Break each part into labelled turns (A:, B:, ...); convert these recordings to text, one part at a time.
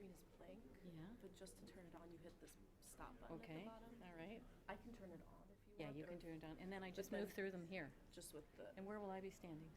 A: screen is blank.
B: Yeah.
A: But just to turn it on, you hit this stop button at
B: Okay,
A: the bottom.
B: all right.
A: I can turn it on if you
B: Yeah,
A: want.
B: you
A: or
B: can turn it on, and then I
A: but
B: just
A: then-
B: move through them here.
A: Just with the.
B: And where will I be standing?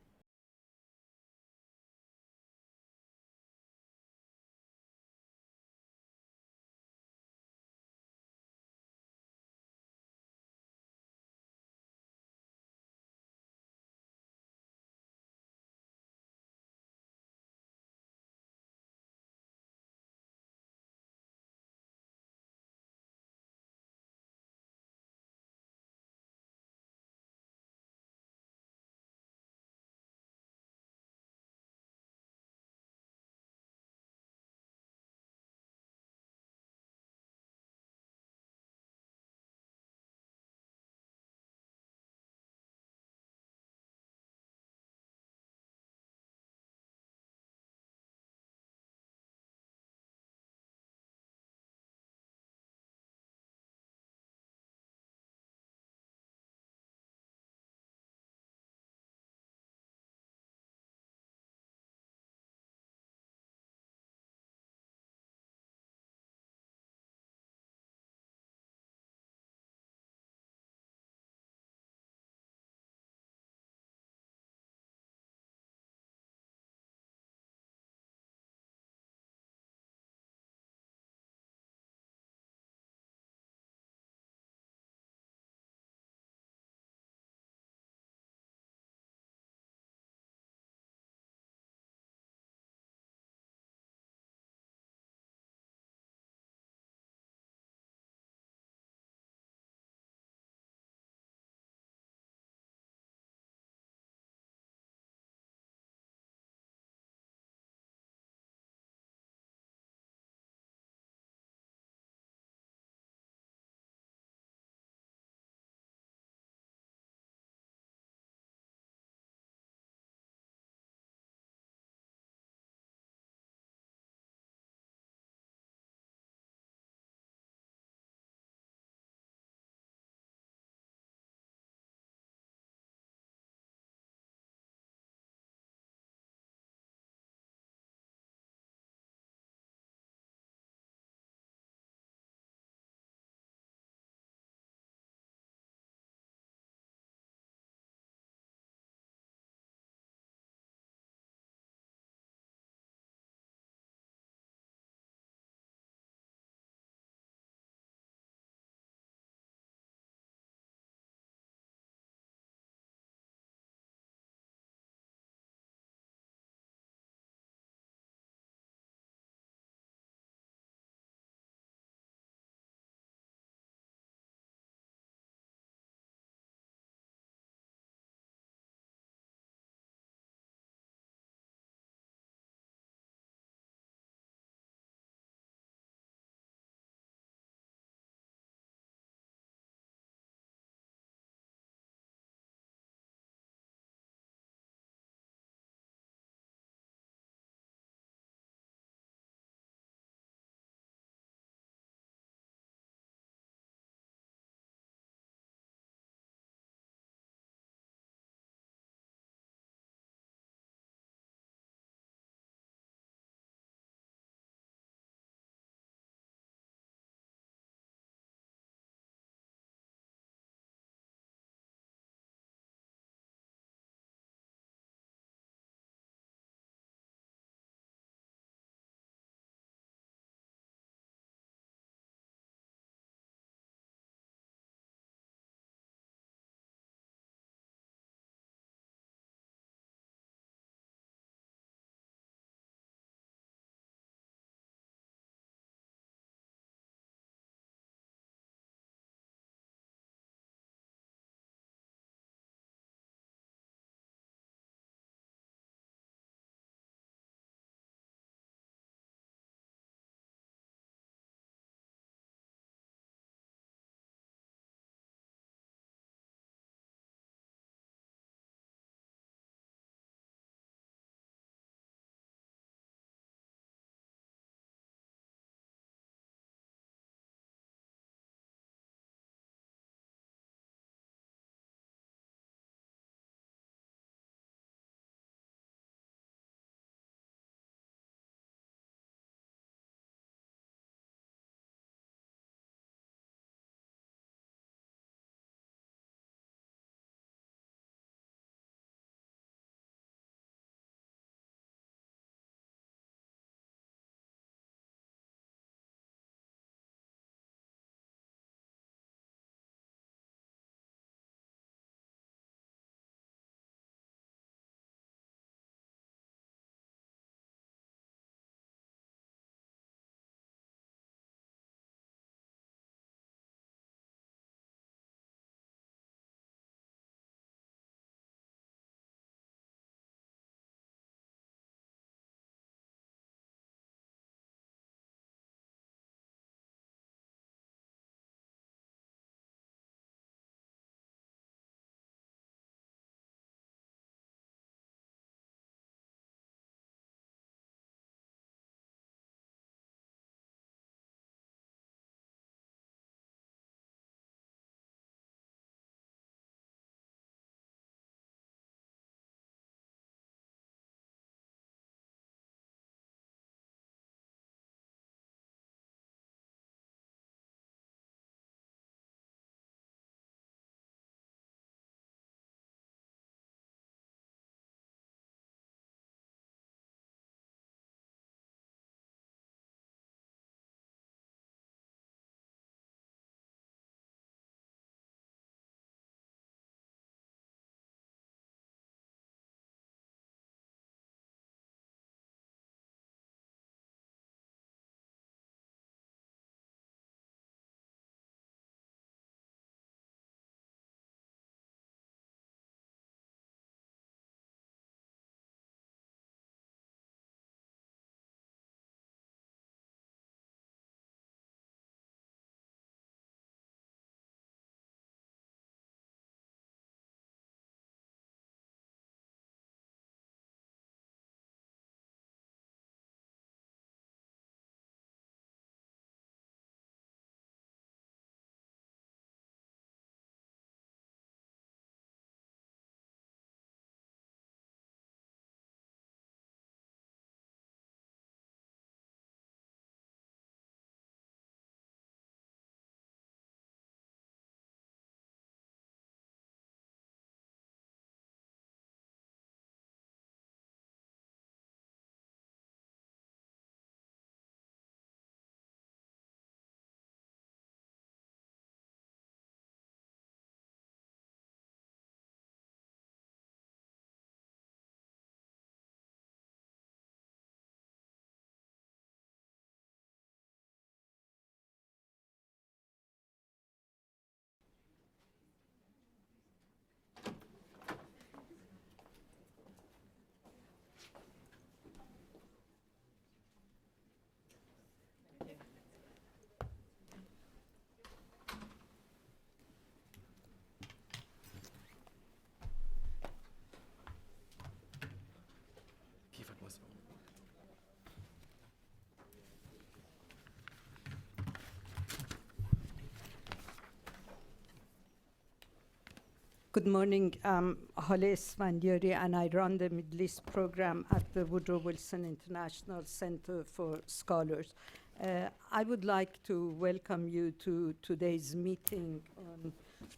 B: Good morning. I'm Hale Esfandiari, and I run the Middle East program at the Woodrow Wilson International Center for Scholars. I would like to welcome you to today's meeting on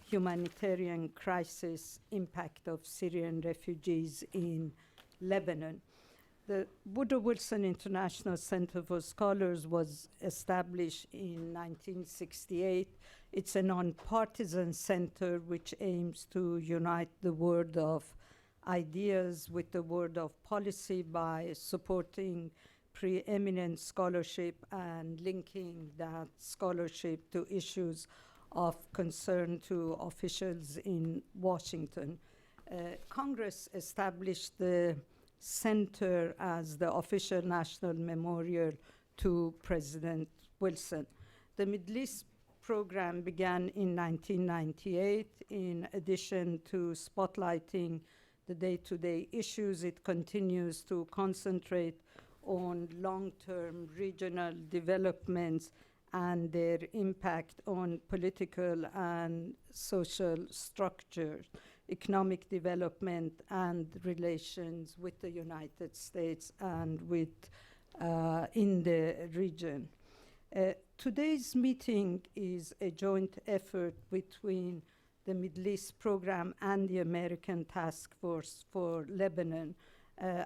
B: humanitarian crisis impact of Syrian refugees in Lebanon. The Woodrow Wilson International Center for Scholars was established in 1968. It's a nonpartisan center which aims to unite the world of ideas with the world of policy by supporting preeminent scholarship and linking that scholarship to issues of concern to officials in Washington. Congress established the center as the official national memorial to President Wilson. The Middle East program began in 1998. In addition to spotlighting the day-to-day issues, it continues to concentrate on long-term regional developments and their impact on political and social structures, economic development, and relations with the United States and with in the region. Today's meeting is a joint effort between the Middle East program and the American Task Force for Lebanon.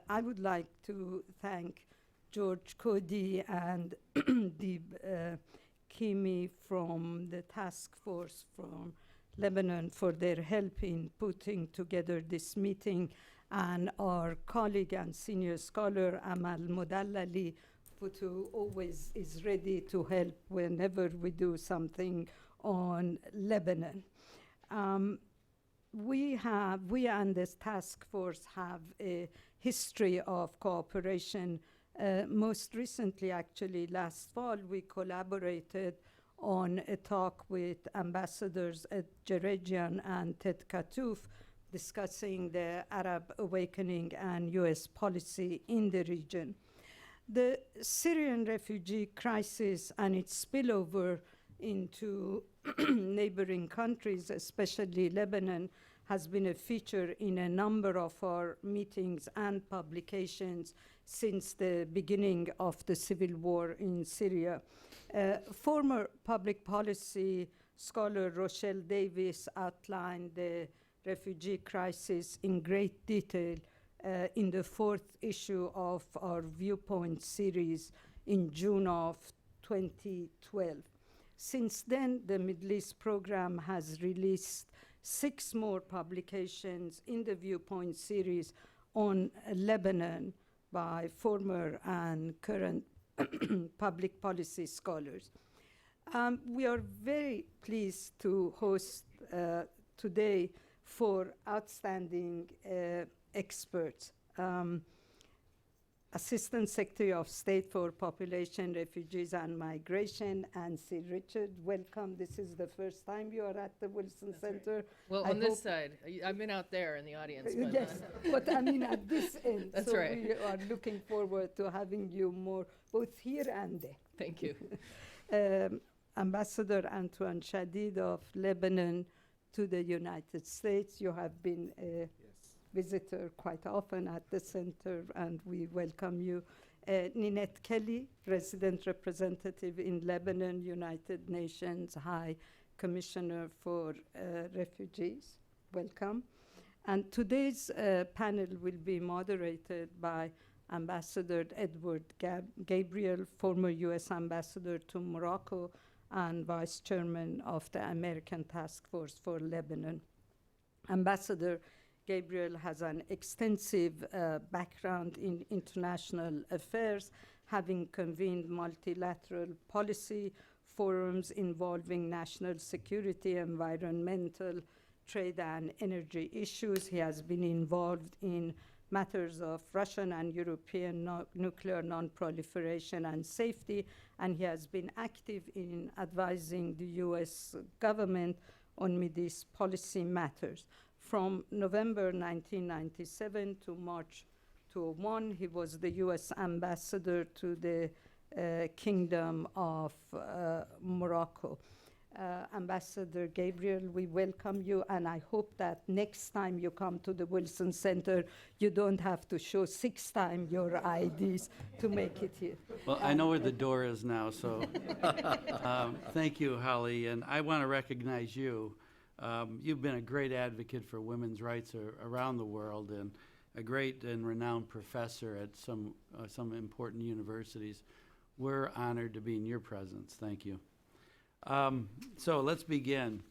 B: I would like to thank George Cody and Dib Kimi from the task force from Lebanon for their help in putting together this meeting, and our colleague and senior scholar Amal Modallali, who always is ready to help whenever we do something on Lebanon. We and this task force have a history of cooperation. Most recently, actually, last fall, we collaborated on a talk with ambassadors at Jerejian and Ted Katouf discussing the Arab awakening and US policy in the region. The Syrian refugee crisis and its spillover into neighboring countries, especially Lebanon, has been a feature in a number of our meetings and publications since the beginning of the civil war in Syria. Former public policy scholar Rochelle Davis outlined the refugee crisis in great detail in the fourth issue of our Viewpoint series in June of 2012. Since then, the Middle East program has released 6 more publications in the Viewpoint series on Lebanon by former and current public policy scholars. We are very pleased to host today 4 outstanding experts. Assistant Secretary of State for Population, Refugees and Migration, Nancy Richard. Welcome. This is the first time you are at the Wilson Center.
C: Right. Well, on this side. I've been out there in the audience. But
B: yes, but I mean at this end.
C: That's
B: so
C: right.
B: We are looking forward to having you more, both here and there.
C: Thank you.
B: Ambassador Antoine Shadid of Lebanon to the United States. You have been a visitor quite often at the center, and we welcome you. Ninette Kelly, resident representative in Lebanon, United Nations High Commissioner for Refugees. Welcome. And today's panel will be moderated by Ambassador Edward Gabriel, former U.S. Ambassador to Morocco and Vice Chairman of the American Task Force for Lebanon. Ambassador Gabriel has an extensive background in international affairs, having convened multilateral policy forums involving national security, environmental, trade, and energy issues. He has been involved in matters of Russian and European nuclear non-proliferation and safety, and he has been active in advising the U.S. government on Middle East policy matters. From November 1997 to March 2001, he was the U.S. ambassador to the Kingdom of Morocco. Ambassador Gabriel, we welcome you, and I hope that next time you come to the Wilson Center, you don't have to show 6 times your IDs to make it here.
D: Well, I know where the door is now, so thank you, Holly, and I want to recognize you. You've been a great advocate for women's rights around the world, and a great and renowned professor at some important universities. We're honored to be in your presence. Thank you. So let's begin.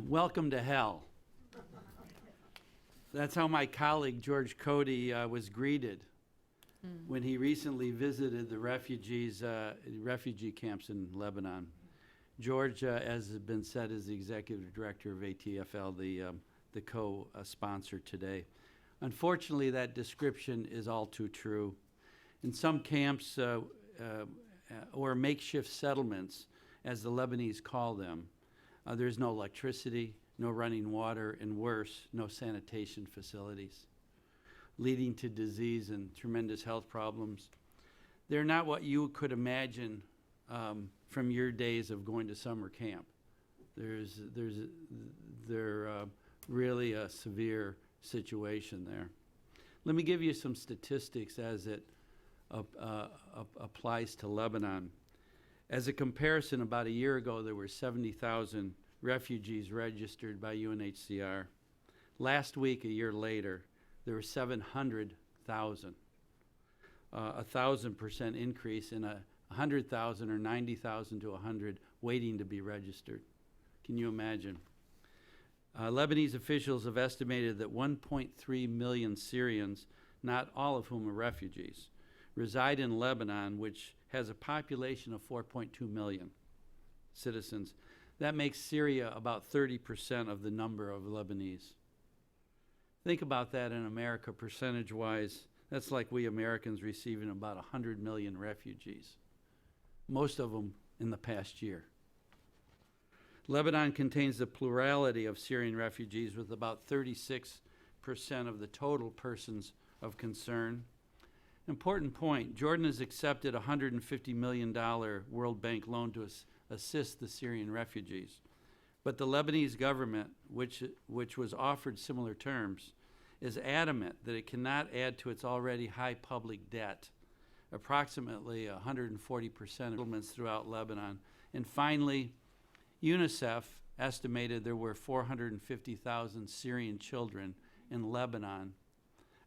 D: Welcome to hell. That's how my colleague George Cody was greeted when he recently visited the refugee camps in Lebanon. George, as has been said, is the executive director of ATFL, the co-sponsor today. Unfortunately, that description is all too true. In some camps or makeshift settlements, as the Lebanese call them, there's no electricity, no running water, and worse, no sanitation facilities, leading to disease and tremendous health problems. They're not what you could imagine from your days of going to summer camp. They're really a severe situation there. Let me give you some statistics as it applies to Lebanon. As a comparison, about a year ago, there were 70,000 refugees registered by UNHCR. Last week, a year later, there were 700,000, a 1,000% increase in 100,000 or 90,000 to 100 waiting to be registered. Can you imagine? Lebanese officials have estimated that 1.3 million Syrians, not all of whom are refugees, reside in Lebanon, which has a population of 4.2 million citizens. That makes Syria about 30% of the number of Lebanese. Think about that in America, percentage-wise. That's like we Americans receiving about 100 million refugees, most of them in the past year. Lebanon contains the plurality of Syrian refugees, with about 36% of the total persons of concern. Important point, Jordan has accepted a $150 million World Bank loan to assist the Syrian refugees. But the Lebanese government, which was offered similar terms, is adamant that it cannot add to its already high public debt, approximately 140% of settlements throughout Lebanon. And finally, UNICEF estimated there were 450,000 Syrian children in Lebanon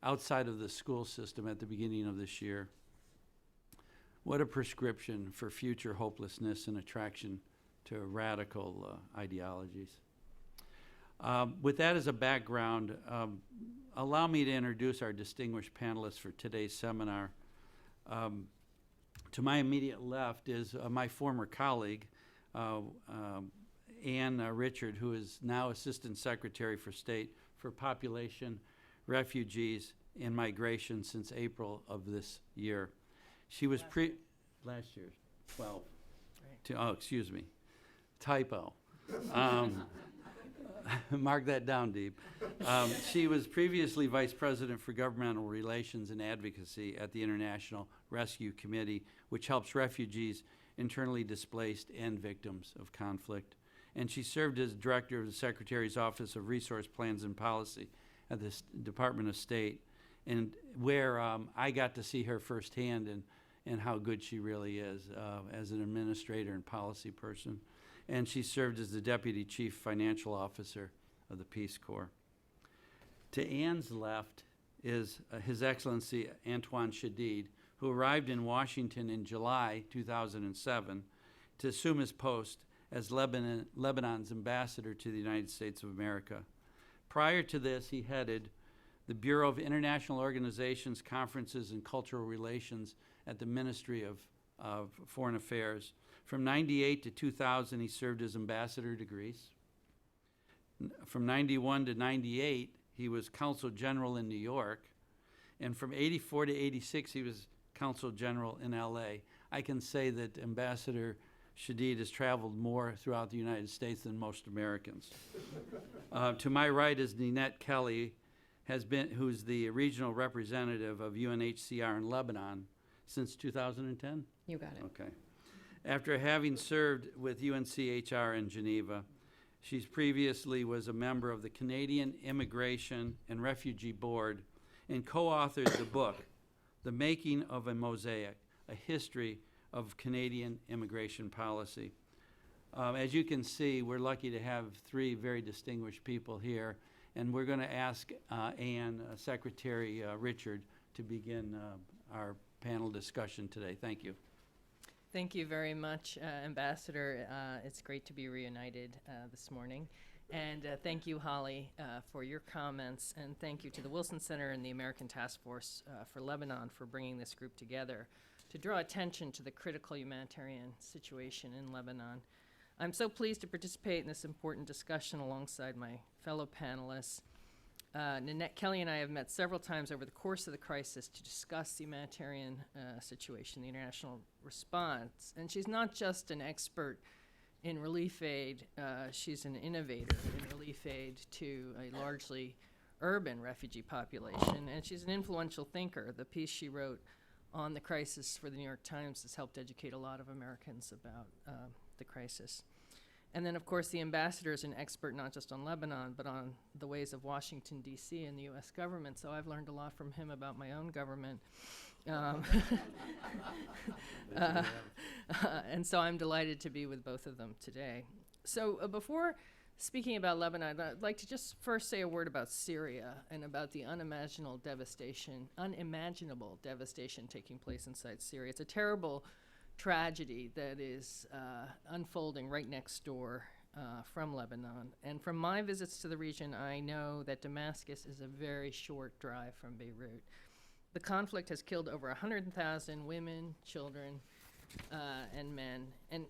D: outside of the school system at the beginning of this year. What a prescription for future hopelessness and attraction to radical ideologies. With that as a background, allow me to introduce our distinguished panelists for today's seminar. To my immediate left is my former colleague, Ann Richard, who is now Assistant Secretary for State for Population, Refugees, and Migration since April of this year. She was last year, 12.
C: Right.
D: Oh, excuse me, typo. Mark that down, Deep. She was previously Vice President for Governmental Relations and Advocacy at the International Rescue Committee, which helps refugees, internally displaced, and victims of conflict. And she served as Director of the Secretary's Office of Resource Plans and Policy at the Department of State, and where I got to see her firsthand and how good she really is as an administrator and policy person. And she served as the Deputy Chief Financial Officer of the Peace Corps. To Ann's left is His Excellency Antoine Shadid, who arrived in Washington in July 2007 to assume his post as Lebanon's ambassador to the United States of America. Prior to this, he headed the Bureau of International Organizations, Conferences, and Cultural Relations at the Ministry of Foreign Affairs. From 98 to 2000, he served as ambassador to Greece. From 91 to 98, he was Consul General in New York. And from 84 to 86, he was Consul General in LA. I can say that Ambassador Shadid has traveled more throughout the United States than most Americans. To my right is Ninette Kelly, who's the regional representative of UNHCR in Lebanon since 2010.
C: You got it.
D: Okay. After having served with UNCHR in Geneva, she's previously was a member of the Canadian Immigration and Refugee Board and co-authored the book, The Making of a Mosaic, A History of Canadian Immigration Policy. As you can see, we're lucky to have three very distinguished people here, and we're going to ask Anne, Secretary Richard, to begin our panel discussion today. Thank you.
C: Thank you very much, Ambassador. It's great to be reunited this morning. And thank you, Holly, for your comments. And thank you to the Wilson Center and the American Task Force for Lebanon for bringing this group together to draw attention to the critical humanitarian situation in Lebanon. I'm so pleased to participate in this important discussion alongside my fellow panelists. Nanette Kelly and I have met several times over the course of the crisis to discuss the humanitarian situation, the international response. And she's not just an expert in relief aid, she's an innovator in relief aid to a largely urban refugee population, and she's an influential thinker. The piece she wrote on the crisis for the New York Times has helped educate a lot of Americans about the crisis. And then, of course, the ambassador is an expert not just on Lebanon, but on the ways of Washington, D.C. and the U.S. government. So I've learned a lot from him about my own government. And so I'm delighted to be with both of them today. So before speaking about Lebanon, I'd like to just first say a word about Syria and about the unimaginable devastation taking place inside Syria. It's a terrible tragedy that is unfolding right next door from Lebanon. And from my visits to the region, I know that Damascus is a very short drive from Beirut. The conflict has killed over 100,000 women, children, and men. And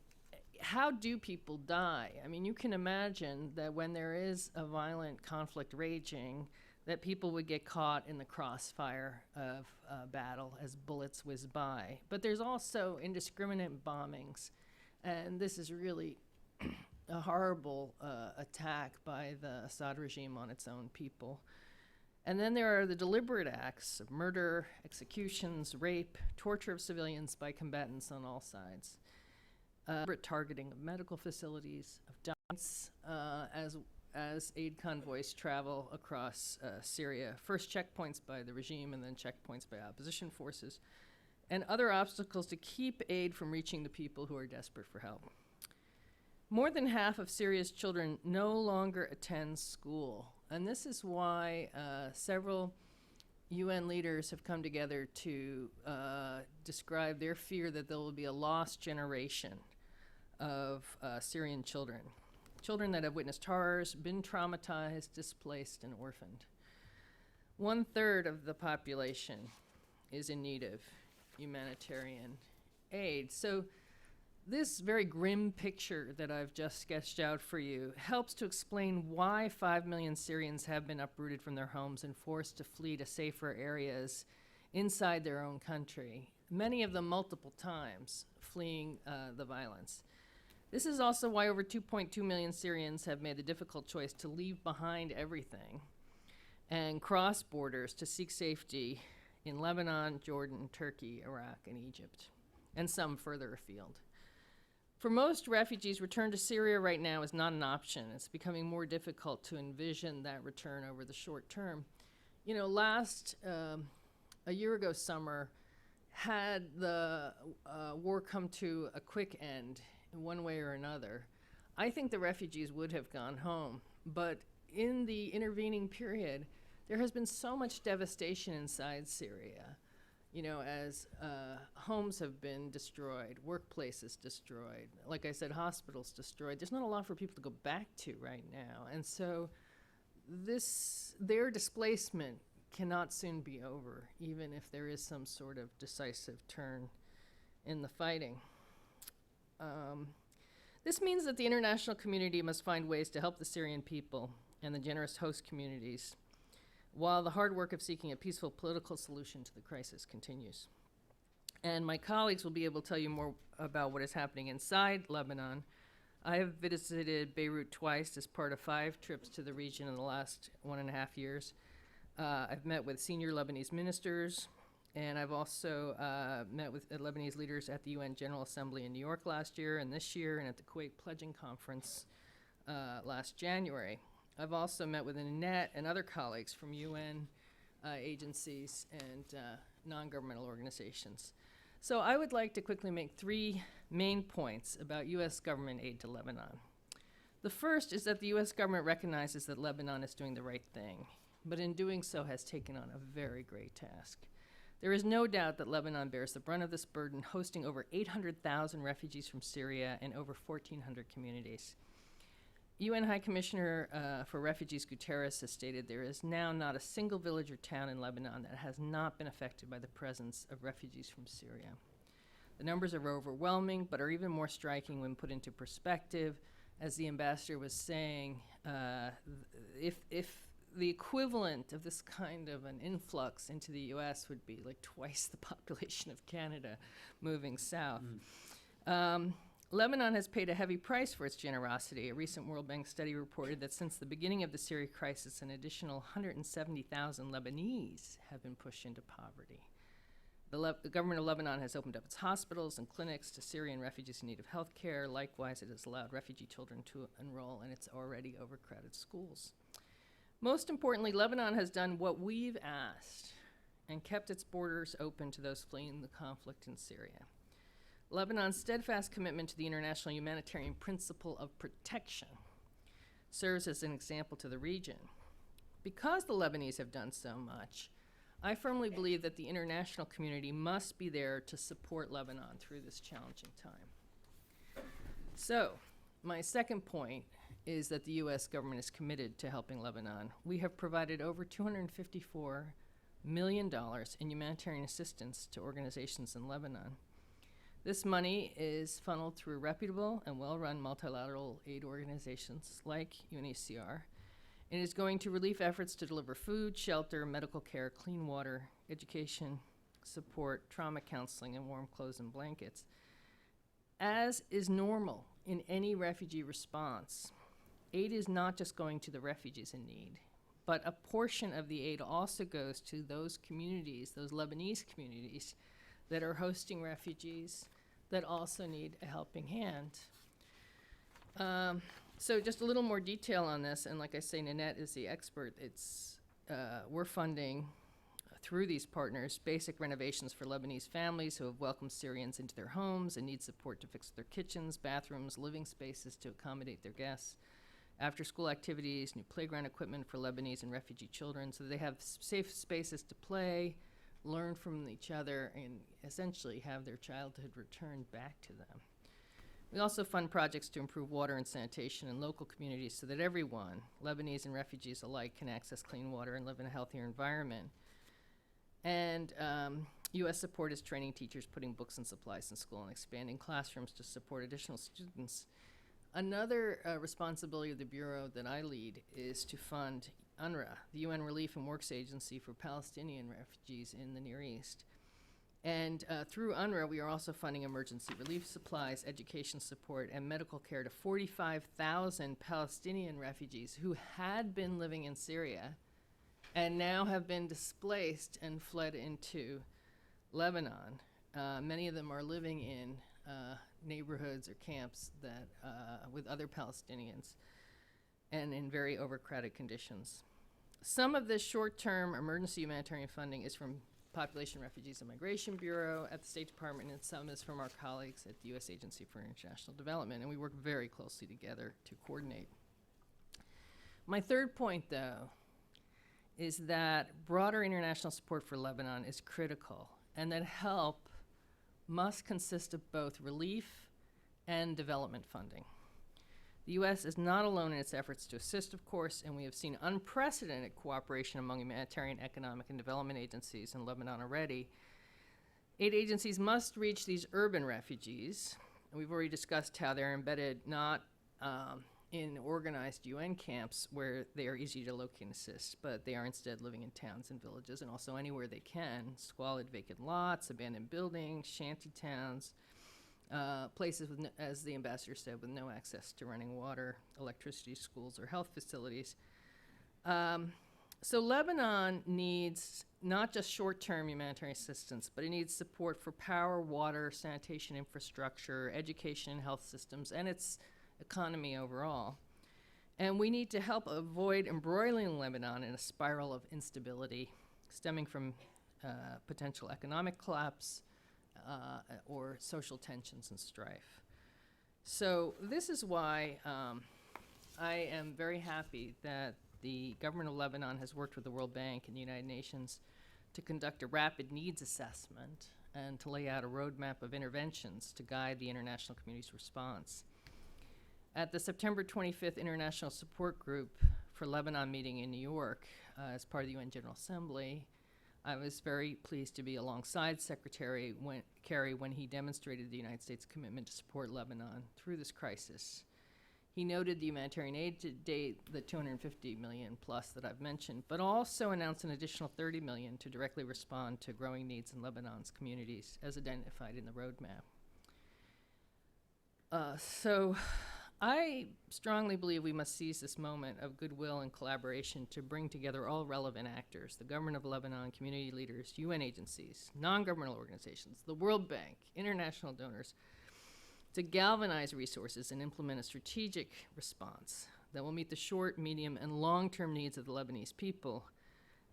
C: how do people die? I mean, you can imagine that when there is a violent conflict raging, that people would get caught in the crossfire of battle as bullets whiz by. But there's also indiscriminate bombings, and this is really a horrible attack by the Assad regime on its own people. And then there are the deliberate acts of murder, executions, rape, torture of civilians by combatants on all sides, deliberate targeting of medical facilities, of diets, as aid convoys travel across Syria. First checkpoints by the regime and then checkpoints by opposition forces, and other obstacles to keep aid from reaching the people who are desperate for help. More than half of Syria's children no longer attend school, and this is why several UN leaders have come together to describe their fear that there will be a lost generation of Syrian children. Children that have witnessed horrors, been traumatized, displaced, and orphaned. 1/3 of the population is in need of humanitarian aid. So this very grim picture that I've just sketched out for you helps to explain why 5 million Syrians have been uprooted from their homes and forced to flee to safer areas inside their own country, many of them multiple times, fleeing the violence. This is also why over 2.2 million Syrians have made the difficult choice to leave behind everything and cross borders to seek safety in Lebanon, Jordan, Turkey, Iraq, and Egypt, and some further afield. For most refugees, return to Syria right now is not an option. It's becoming more difficult to envision that return over the short term. You know, a year ago summer, had the war come to a quick end in one way or another, I think the refugees would have gone home. But in the intervening period, there has been so much devastation inside Syria, you know, as homes have been destroyed, workplaces destroyed, like I said, hospitals destroyed. There's not a lot for people to go back to right now. And so their displacement cannot soon be over, even if there is some sort of decisive turn in the fighting. This means that the international community must find ways to help the Syrian people and the generous host communities, while the hard work of seeking a peaceful political solution to the crisis continues. And my colleagues will be able to tell you more about what is happening inside Lebanon. I have visited Beirut twice as part of 5 trips to the region in the last 1.5 years. I've met with senior Lebanese ministers, And I've also met with Lebanese leaders at the UN General Assembly in New York last year and this year, and at the Kuwait Pledging Conference last January. I've also met with Annette and other colleagues from UN agencies and non-governmental organizations. So I would like to quickly make 3 main points about U.S. government aid to Lebanon. The first is that the U.S. government recognizes that Lebanon is doing the right thing, but in doing so has taken on a very great task. There is no doubt that Lebanon bears the brunt of this burden, hosting over 800,000 refugees from Syria in over 1,400 communities. UN High Commissioner for Refugees Guterres has stated there is now not a single village or town in Lebanon that has not been affected by the presence of refugees from Syria. The numbers are overwhelming, but are even more striking when put into perspective. As the ambassador was saying, if the equivalent of this kind of an influx into the U.S. would be like twice the population of Canada moving south. Lebanon has paid a heavy price for its generosity. A recent World Bank study reported that since the beginning of the Syria crisis, an additional 170,000 Lebanese have been pushed into poverty. The government of Lebanon has opened up its hospitals and clinics to Syrian refugees in need of health care. Likewise, it has allowed refugee children to enroll in its already overcrowded schools. Most importantly, Lebanon has done what we've asked and kept its borders open to those fleeing the conflict in Syria. Lebanon's steadfast commitment to the international humanitarian principle of protection serves as an example to the region. Because the Lebanese have done so much, I firmly believe that the international community must be there to support Lebanon through this challenging time. So, my second point is that the U.S. government is committed to helping Lebanon. We have provided over $254 million in humanitarian assistance to organizations in Lebanon. This money is funneled through reputable and well-run multilateral aid organizations like UNHCR, and is going to relief efforts to deliver food, shelter, medical care, clean water, education, support, trauma counseling, and warm clothes and blankets. As is normal in any refugee response, aid is not just going to the refugees in need, but a portion of the aid also goes to those communities, those Lebanese communities, that are hosting refugees that also need a helping hand. So just a little more detail on this, and like I say, Nanette is the expert. We're funding, through these partners, basic renovations for Lebanese families who have welcomed Syrians into their homes and need support to fix their kitchens, bathrooms, living spaces to accommodate their guests, after-school activities, new playground equipment for Lebanese and refugee children so that they have safe spaces to play, learn from each other, and essentially have their childhood returned back to them. We also fund projects to improve water and sanitation in local communities so that everyone, Lebanese and refugees alike, can access clean water and live in a healthier environment. And U.S. support is training teachers, putting books and supplies in school, and expanding classrooms to support additional students. Another responsibility of the Bureau that I lead is to fund UNRWA, the UN Relief and Works Agency for Palestinian refugees in the Near East. And through UNRWA, we are also funding emergency relief supplies, education support, and medical care to 45,000 Palestinian refugees who had been living in Syria and now have been displaced and fled into Lebanon. Many of them are living in neighborhoods or camps that with other Palestinians and in very overcrowded conditions. Some of this short-term emergency humanitarian funding is from Population, Refugees, and Migration Bureau at the State Department, and some is from our colleagues at the U.S. Agency for International Development, and we work very closely together to coordinate. My third point, though, is that broader international support for Lebanon is critical, and that help must consist of both relief and development funding. The U.S. is not alone in its efforts to assist, of course, and we have seen unprecedented cooperation among humanitarian, economic, and development agencies in Lebanon already. Aid agencies must reach these urban refugees, and we've already discussed how they're embedded not in organized UN camps where they are easy to locate and assist, but they are instead living in towns and villages, and also anywhere they can, squalid vacant lots, abandoned buildings, shanty towns, places, with as the ambassador said, with no access to running water, electricity, schools, or health facilities. So Lebanon needs not just short-term humanitarian assistance, but it needs support for power, water, sanitation infrastructure, education and health systems, and its economy overall. And we need to help avoid embroiling Lebanon in a spiral of instability stemming from potential economic collapse or social tensions and strife. So this is why I am very happy that the government of Lebanon has worked with the World Bank and the United Nations to conduct a rapid needs assessment and to lay out a roadmap of interventions to guide the international community's response. At the September 25th International Support Group for Lebanon meeting in New York as part of the UN General Assembly, I was very pleased to be alongside Secretary Kerry when he demonstrated the United States' commitment to support Lebanon through this crisis. He noted the humanitarian aid to date, the $250 million plus that I've mentioned, but also announced an additional $30 million to directly respond to growing needs in Lebanon's communities as identified in the roadmap. So I strongly believe we must seize this moment of goodwill and collaboration to bring together all relevant actors, the government of Lebanon, community leaders, UN agencies, non-governmental organizations, the World Bank, international donors, to galvanize resources and implement a strategic response that will meet the short, medium, and long-term needs of the Lebanese people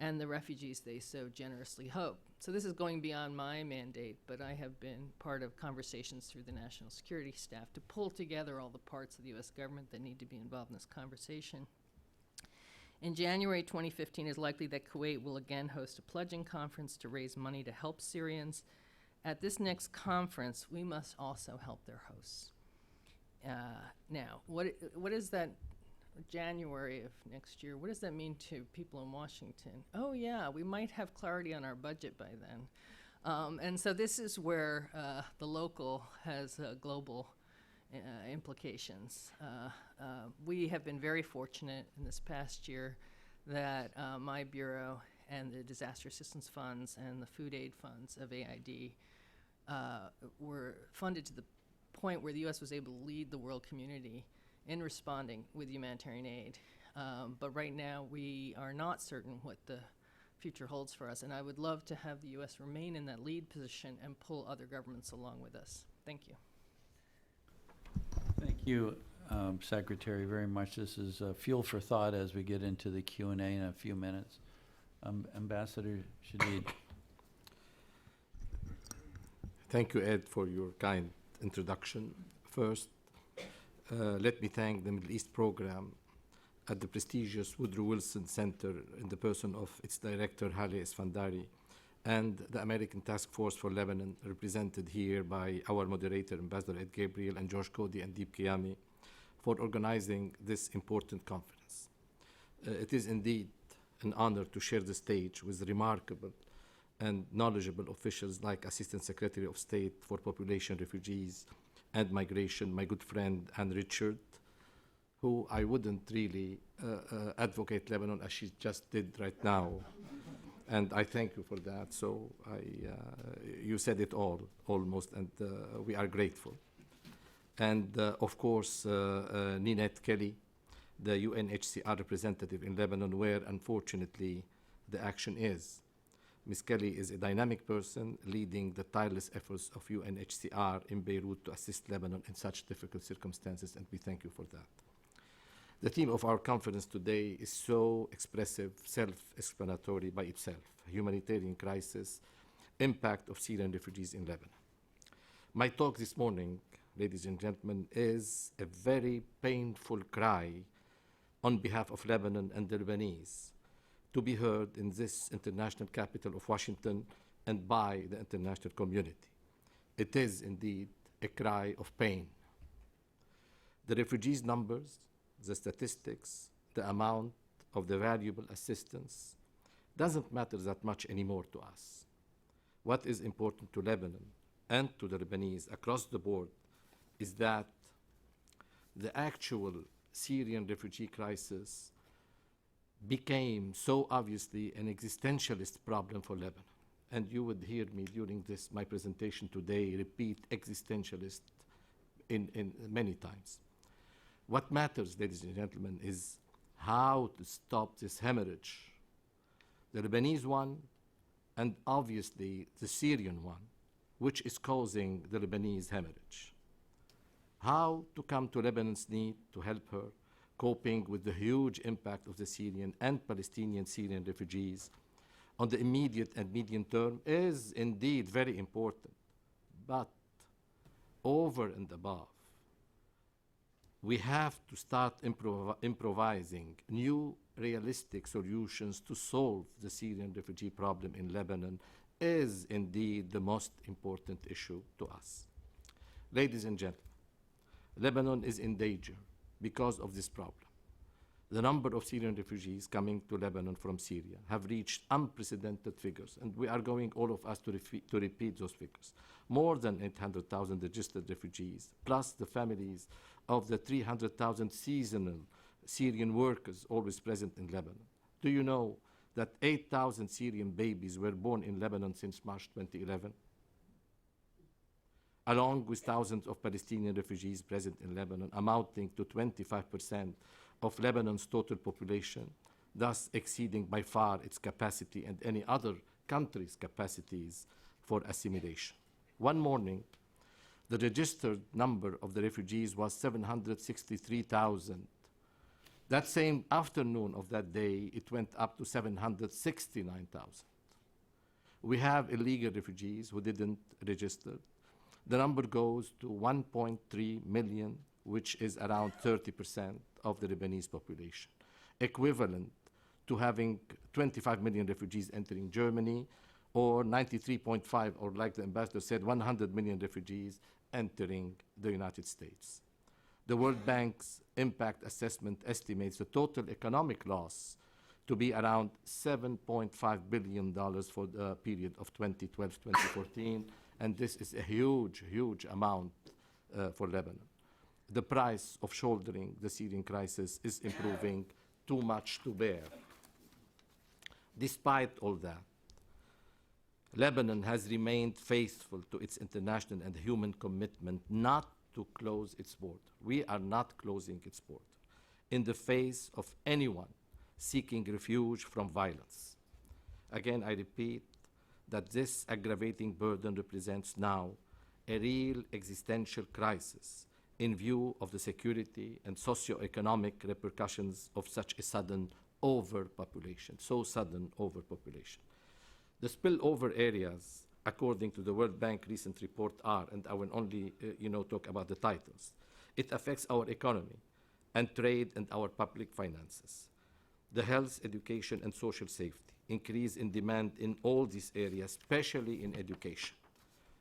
C: and the refugees they so generously hope. So this is going beyond my mandate, but I have been part of conversations through the national security staff to pull together all the parts of the U.S. government that need to be involved in this conversation. In January 2015, it's likely that Kuwait will again host a pledging conference to raise money to help Syrians. At this next conference, we must also help their hosts. Now, what is that January of next year? What does that mean to people in Washington? Oh yeah, we might have clarity on our budget by then. And so this is where the local has global implications. We have been very fortunate in this past year that my bureau and the disaster assistance funds and the food aid funds of AID were funded to the point where the U.S. was able to lead the world community in responding with humanitarian aid. But right now, we are not certain what the future holds for us, and I would love to have the U.S. remain in that lead position and pull other governments along with us. Thank you.
D: Thank you, Secretary, very much. This is fuel for thought as we get into the Q&A in a few minutes. Ambassador Shadid.
E: Thank you, Ed, for your kind introduction. First, let me thank the Middle East Program at the prestigious Woodrow Wilson Center in the person of its director, Haleh Esfandari, and the American Task Force for Lebanon, represented here by our moderator, Ambassador Ed Gabriel, and George Cody and Deep Kiyami, for organizing this important conference. It is indeed an honor to share the stage with remarkable and knowledgeable officials like Assistant Secretary of State for Population, Refugees, and Migration, my good friend Ann Richard, who I wouldn't really advocate Lebanon as she just did right now. And I thank you for that. So you said it all, almost, and we are grateful. And of course, Ninette Kelly, the UNHCR representative in Lebanon, where unfortunately the action is. Ms. Kelly is a dynamic person leading the tireless efforts of UNHCR in Beirut to assist Lebanon in such difficult circumstances, and we thank you for that. The theme of our conference today is so expressive, self-explanatory by itself: humanitarian crisis, impact of Syrian refugees in Lebanon. My talk this morning, ladies and gentlemen, is a very painful cry on behalf of Lebanon and the Lebanese, to be heard in this international capital of Washington and by the international community. It is indeed a cry of pain. The refugees' numbers, the statistics, the amount of the valuable assistance doesn't matter that much anymore to us. What is important to Lebanon and to the Lebanese across the board is that the actual Syrian refugee crisis became so obviously an existentialist problem for Lebanon. And you would hear me during my presentation today repeat existentialist in many times. What matters, ladies and gentlemen, is how to stop this hemorrhage the Lebanese one, and obviously the Syrian one, which is causing the Lebanese hemorrhage. How to come to Lebanon's need to help her, coping with the huge impact of the Syrian and Palestinian Syrian refugees on the immediate and medium term is indeed very important. But over and above, we have to start improvising new realistic solutions to solve the Syrian refugee problem in Lebanon is indeed the most important issue to us. Ladies and gentlemen, Lebanon is in danger because of this problem. The number of Syrian refugees coming to Lebanon from Syria have reached unprecedented figures, and we are going, all of us, to repeat those figures. More than 800,000 registered refugees, plus the families of the 300,000 seasonal Syrian workers always present in Lebanon. Do you know that 8,000 Syrian babies were born in Lebanon since March 2011? Along with thousands of Palestinian refugees present in Lebanon, amounting to 25% of Lebanon's total population, thus exceeding by far its capacity and any other country's capacities for assimilation. One morning, the registered number of the refugees was 763,000. That same afternoon of that day, it went up to 769,000. We have illegal refugees who didn't register. The number goes to 1.3 million, which is around 30% of the Lebanese population, equivalent to having 25 million refugees entering Germany, or 93.5, or like the ambassador said, 100 million refugees entering the United States. The World Bank's impact assessment estimates the total economic loss to be around $7.5 billion for the period of 2012-2014, and this is a huge, huge amount for Lebanon. The price of shouldering the Syrian crisis is improving too much to bear. Despite all that, Lebanon has remained faithful to its international and human commitment not to close its border. We are not closing its border in the face of anyone seeking refuge from violence. Again, I repeat that this aggravating burden represents now a real existential crisis in view of the security and socio-economic repercussions of such a sudden overpopulation, so sudden overpopulation. The spillover areas, according to the World Bank recent report, are, and I will only talk about the titles. It affects our economy and trade and our public finances, the health, education, and social safety, increase in demand in all these areas, especially in education.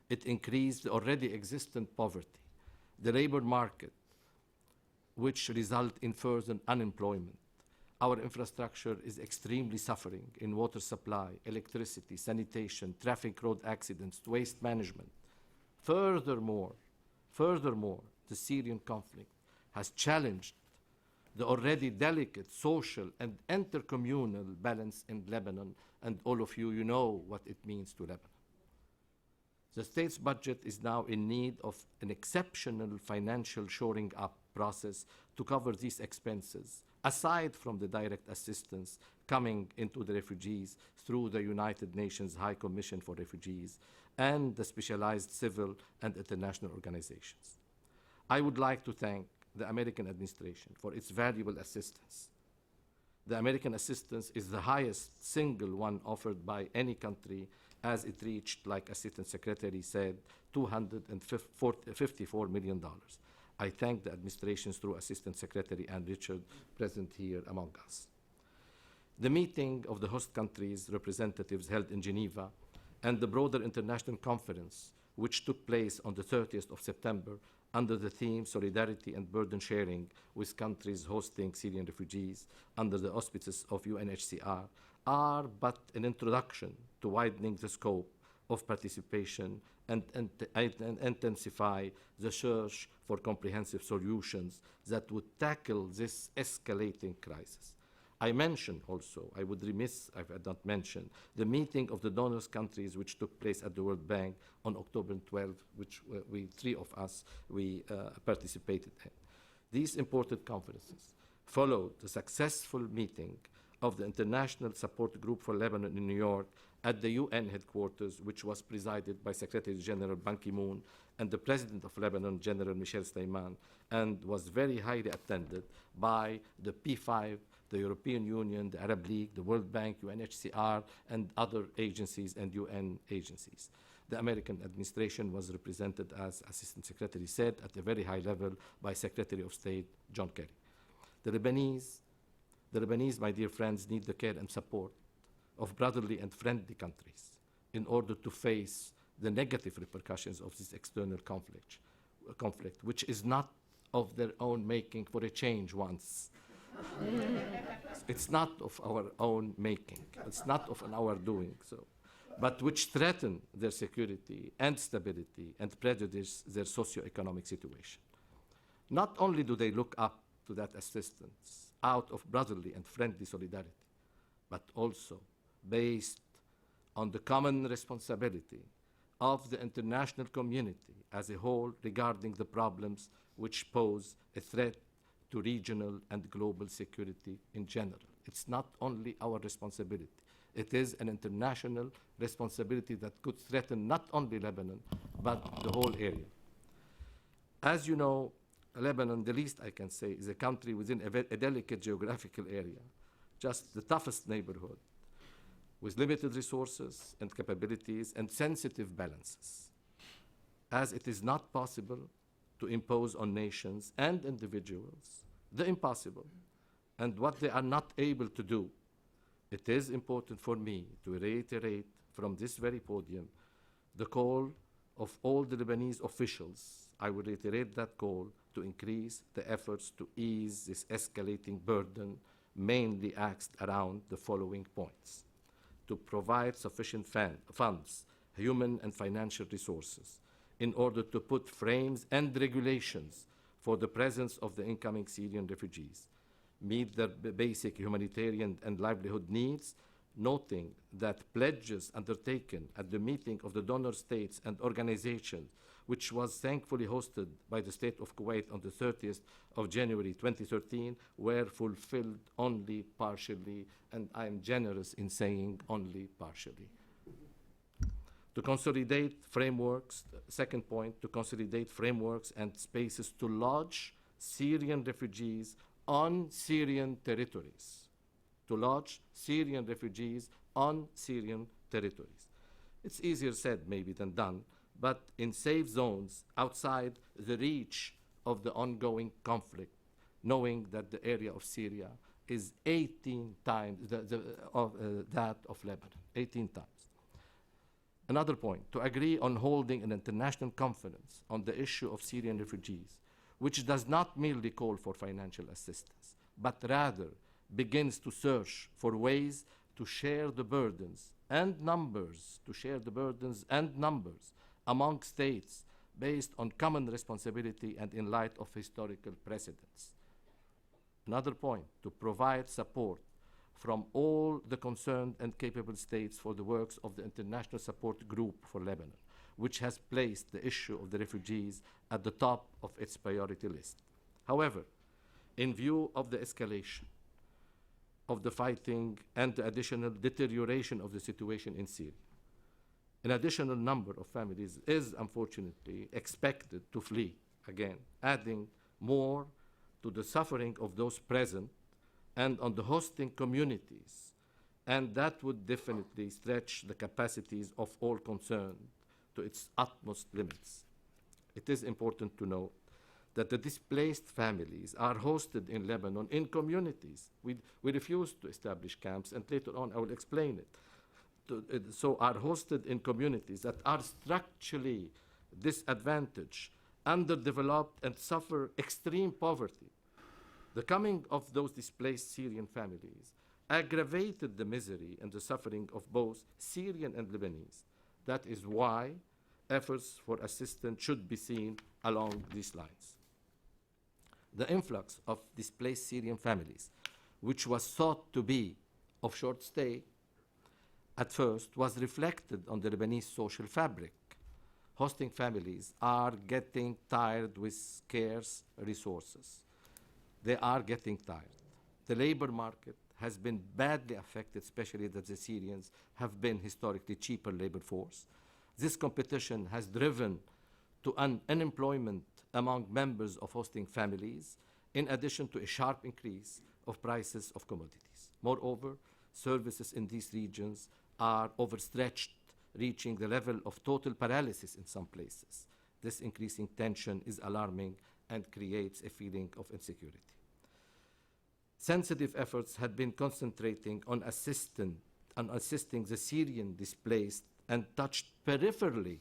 E: It increased the already existent poverty, the labor market, which result in further unemployment. Our infrastructure is extremely suffering in water supply, electricity, sanitation, traffic road accidents, waste management. Furthermore, the Syrian conflict has challenged the already delicate social and intercommunal balance in Lebanon, and all of you know what it means to Lebanon. The state's budget is now in need of an exceptional financial shoring up process to cover these expenses, aside from the direct assistance coming into the refugees through the United Nations High Commission for Refugees and the specialized civil and international organizations. I would like to thank the American administration for its valuable assistance. The American assistance is the highest single one offered by any country, as it reached, like Assistant Secretary said, $254 million. I thank the administrations through Assistant Secretary Ann Richard, present here among us. The meeting of the host countries' representatives held in Geneva and the broader international conference, which took place on the 30th of September under the theme Solidarity and Burden Sharing with countries hosting Syrian refugees under the auspices of UNHCR, are but an introduction to widening the scope of participation and intensify the search for comprehensive solutions that would tackle this escalating crisis. I mentioned also, I would remiss if I had not mentioned, the meeting of the donors countries which took place at the World Bank on October 12th, which three of us participated in. These important conferences followed the successful meeting of the International Support Group for Lebanon in New York at the UN headquarters, which was presided by Secretary General Ban Ki-moon and the President of Lebanon, General Michel Steinman, and was very highly attended by the P5, the European Union, the Arab League, the World Bank, UNHCR, and other agencies and UN agencies. The American administration was represented, as Assistant Secretary said, at a very high level by Secretary of State John Kerry. The Lebanese, my dear friends, need the care and support of brotherly and friendly countries in order to face the negative repercussions of this external conflict, which is not of their own making for a change once. It's not of our own making. It's not of our doing so, but which threaten their security and stability and prejudice their socioeconomic situation. Not only do they look up to that assistance out of brotherly and friendly solidarity, but also based on the common responsibility of the international community as a whole regarding the problems which pose a threat to regional and global security in general. It's not only our responsibility. It is an international responsibility that could threaten not only Lebanon, but the whole area. As you know, Lebanon, the least I can say, is a country within a delicate geographical area, just the toughest neighborhood, with limited resources and capabilities and sensitive balances, as it is not possible to impose on nations and individuals the impossible and what they are not able to do. It is important for me to reiterate from this very podium the call of all the Lebanese officials. I will reiterate that call to increase the efforts to ease this escalating burden, mainly axed around the following points: to provide sufficient funds, human and financial resources, in order to put frames and regulations for the presence of the incoming Syrian refugees, meet their basic humanitarian and livelihood needs, noting that pledges undertaken at the meeting of the donor states and organizations, which was thankfully hosted by the State of Kuwait on the 30th of January 2013, were fulfilled only partially, and I am generous in saying only partially. To consolidate frameworks, second point, to consolidate frameworks and spaces to lodge Syrian refugees on Syrian territories. To lodge Syrian refugees on Syrian territories. It's easier said maybe than done, but in safe zones outside the reach of the ongoing conflict, knowing that the area of Syria is 18 times that of Lebanon, 18 times. Another point, to agree on holding an international conference on the issue of Syrian refugees, which does not merely call for financial assistance, but rather begins to search for ways to share the burdens and numbers, among states based on common responsibility and in light of historical precedents. Another point, to provide support from all the concerned and capable states for the works of the International Support Group for Lebanon, which has placed the issue of the refugees at the top of its priority list. However, in view of the escalation of the fighting and the additional deterioration of the situation in Syria, an additional number of families is unfortunately expected to flee again, adding more to the suffering of those present and on the hosting communities, and that would definitely stretch the capacities of all concerned to its utmost limits. It is important to note that the displaced families are hosted in Lebanon in communities. We refuse to establish camps, and later on I will explain it. So are hosted in communities that are structurally disadvantaged, underdeveloped, and suffer extreme poverty. The coming of those displaced Syrian families aggravated the misery and the suffering of both Syrian and Lebanese. That is why efforts for assistance should be seen along these lines. The influx of displaced Syrian families, which was thought to be of short stay, at first was reflected on the Lebanese social fabric. Hosting families are getting tired with scarce resources. They are getting tired. The labor market has been badly affected, especially that the Syrians have been historically cheaper labor force. This competition has driven to unemployment among members of hosting families, in addition to a sharp increase of prices of commodities. Moreover, services in these regions are overstretched, reaching the level of total paralysis in some places. This increasing tension is alarming and creates a feeling of insecurity. Sensitive efforts had been concentrating on assisting the Syrian displaced and touched peripherally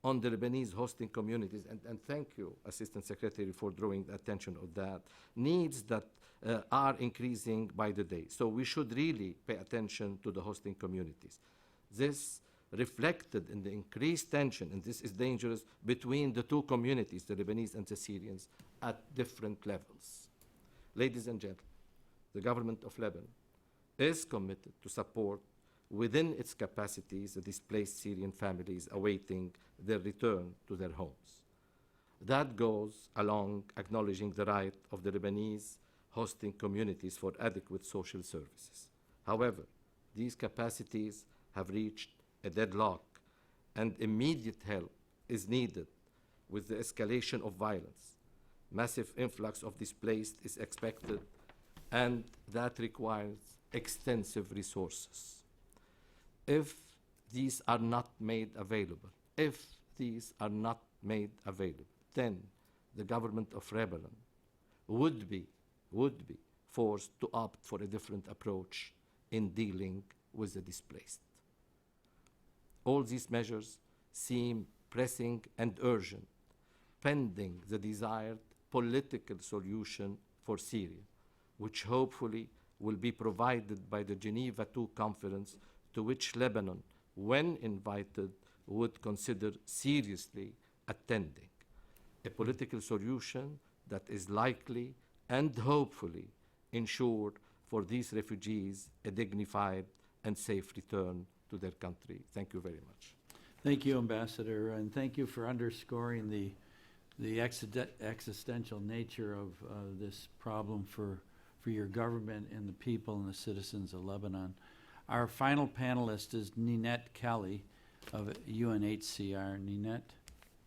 E: on the Lebanese hosting communities, and thank you, Assistant Secretary, for drawing the attention of that, needs that are increasing by the day. So we should really pay attention to the hosting communities. This reflected in the increased tension, and this is dangerous, between the two communities, the Lebanese and the Syrians, at different levels. Ladies and gentlemen, the government of Lebanon is committed to support within its capacities the displaced Syrian families awaiting their return to their homes. That goes along acknowledging the right of the Lebanese hosting communities for adequate social services. However, these capacities have reached a deadlock, and immediate help is needed with the escalation of violence. Massive influx of displaced is expected, and that requires extensive resources. If these are not made available, then the government of Lebanon would be forced to opt for a different approach in dealing with the displaced. All these measures seem pressing and urgent, pending the desired political solution for Syria, which hopefully will be provided by the Geneva II conference, to which Lebanon, when invited, would consider seriously attending. A political solution that is likely and hopefully ensure for these refugees a dignified and safe return to their country. Thank you very much.
D: Thank you, Ambassador, and thank you for underscoring the existential nature of this problem for your government and the people and the citizens of Lebanon. Our final panelist is Ninette Kelly of UNHCR. Ninette.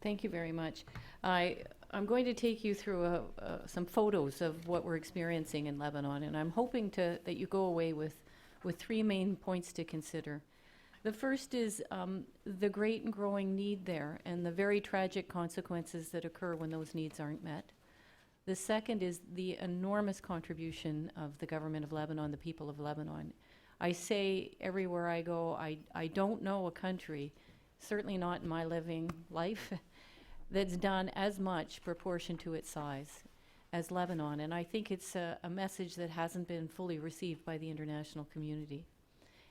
F: Thank you very much. I'm going to take you through some photos of what we're experiencing in Lebanon, and I'm hoping that you go away with three main points to consider. The first is the great and growing need there and the very tragic consequences that occur when those needs aren't met. The second is the enormous contribution of the government of Lebanon, the people of Lebanon. I say everywhere I go, I don't know a country, certainly not in my living life, that's done as much proportion to its size as Lebanon. And I think it's a message that hasn't been fully received by the international community.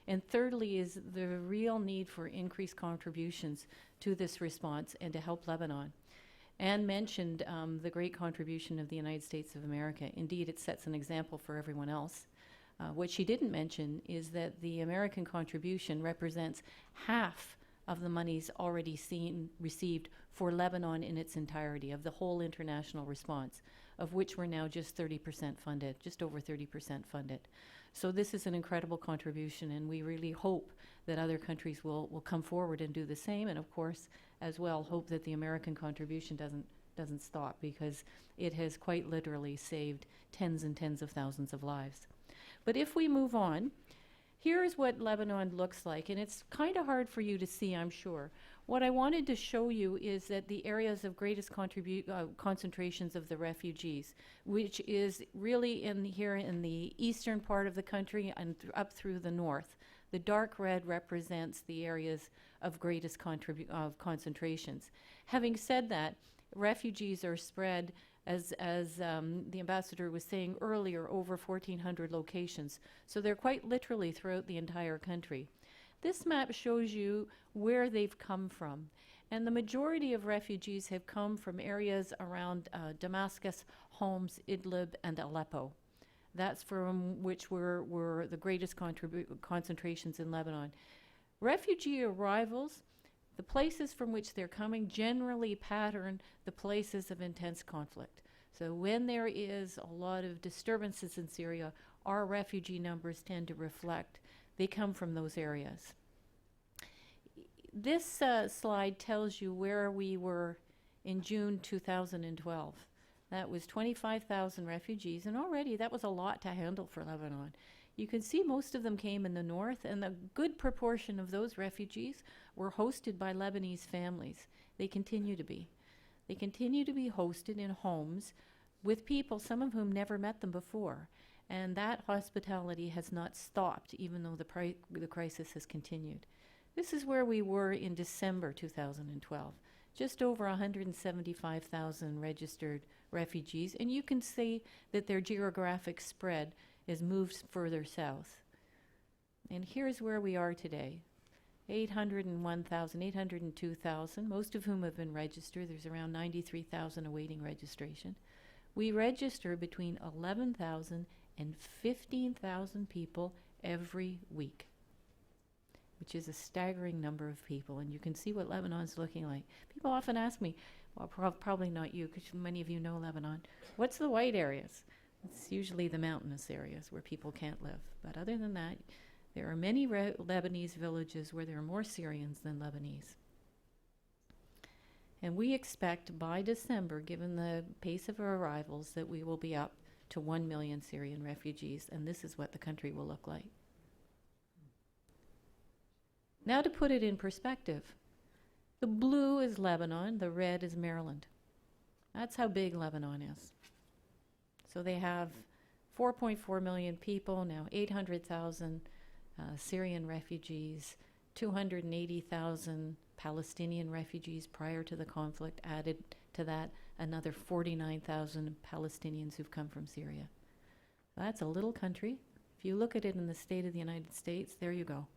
F: And thirdly is the real need for increased contributions to this response and to help Lebanon. Anne mentioned the great contribution of the United States of America. Indeed, it sets an example for everyone else. What she didn't mention is that the American contribution represents half of the monies already received for Lebanon in its entirety, of the whole international response, of which we're now just 30% funded, just over 30% funded. So this is an incredible contribution, and we really hope that other countries will come forward and do the same, and of course, as well, hope that the American contribution doesn't stop, because it has quite literally saved tens and tens of thousands of lives. But if we move on, here's what Lebanon looks like, and it's kind of hard for you to see, I'm sure. What I wanted to show you is that the areas of greatest concentrations of the refugees, which is really here in the eastern part of the country and up through the north. The dark red represents the areas of greatest concentrations. Having said that, refugees are spread, as the ambassador was saying earlier, over 1,400 locations. So they're quite literally throughout the entire country. This map shows you where they've come from. And the majority of refugees have come from areas around Damascus, Homs, Idlib, and Aleppo. That's from which were the greatest concentrations in Lebanon. Refugee arrivals, the places from which they're coming, generally pattern the places of intense conflict. So when there is a lot of disturbances in Syria, our refugee numbers tend to reflect. They come from those areas. This slide tells you where we were in June 2012. That was 25,000 refugees, and already that was a lot to handle for Lebanon. You can see most of them came in the north, and a good proportion of those refugees were hosted by Lebanese families. They continue to be. They continue to be hosted in homes with people, some of whom never met them before. And that hospitality has not stopped, even though the crisis has continued. This is where we were in December 2012. Just over 175,000 registered refugees, and you can see that their geographic spread has moved further south. And here's where we are today. 801,000, 802,000, most of whom have been registered. There's around 93,000 awaiting registration. We register between 11,000 and 15,000 people every week, which is a staggering number of people. And you can see what Lebanon's looking like. People often ask me, well, probably not you, because many of you know Lebanon, what's the white areas? It's usually the mountainous areas where people can't live. But other than that, there are many Lebanese villages where there are more Syrians than Lebanese. And we expect by December, given the pace of our arrivals, that we will be up to 1 million Syrian refugees, and this is what the country will look like. Now to put it in perspective, the blue is Lebanon, the red is Maryland. That's how big Lebanon is. So they have 4.4 million people, now 800,000 Syrian refugees, 280,000 Palestinian refugees prior to the conflict, added to that another 49,000 Palestinians who've come from Syria. That's a little country. If you look at it in the state of the United States, there you go.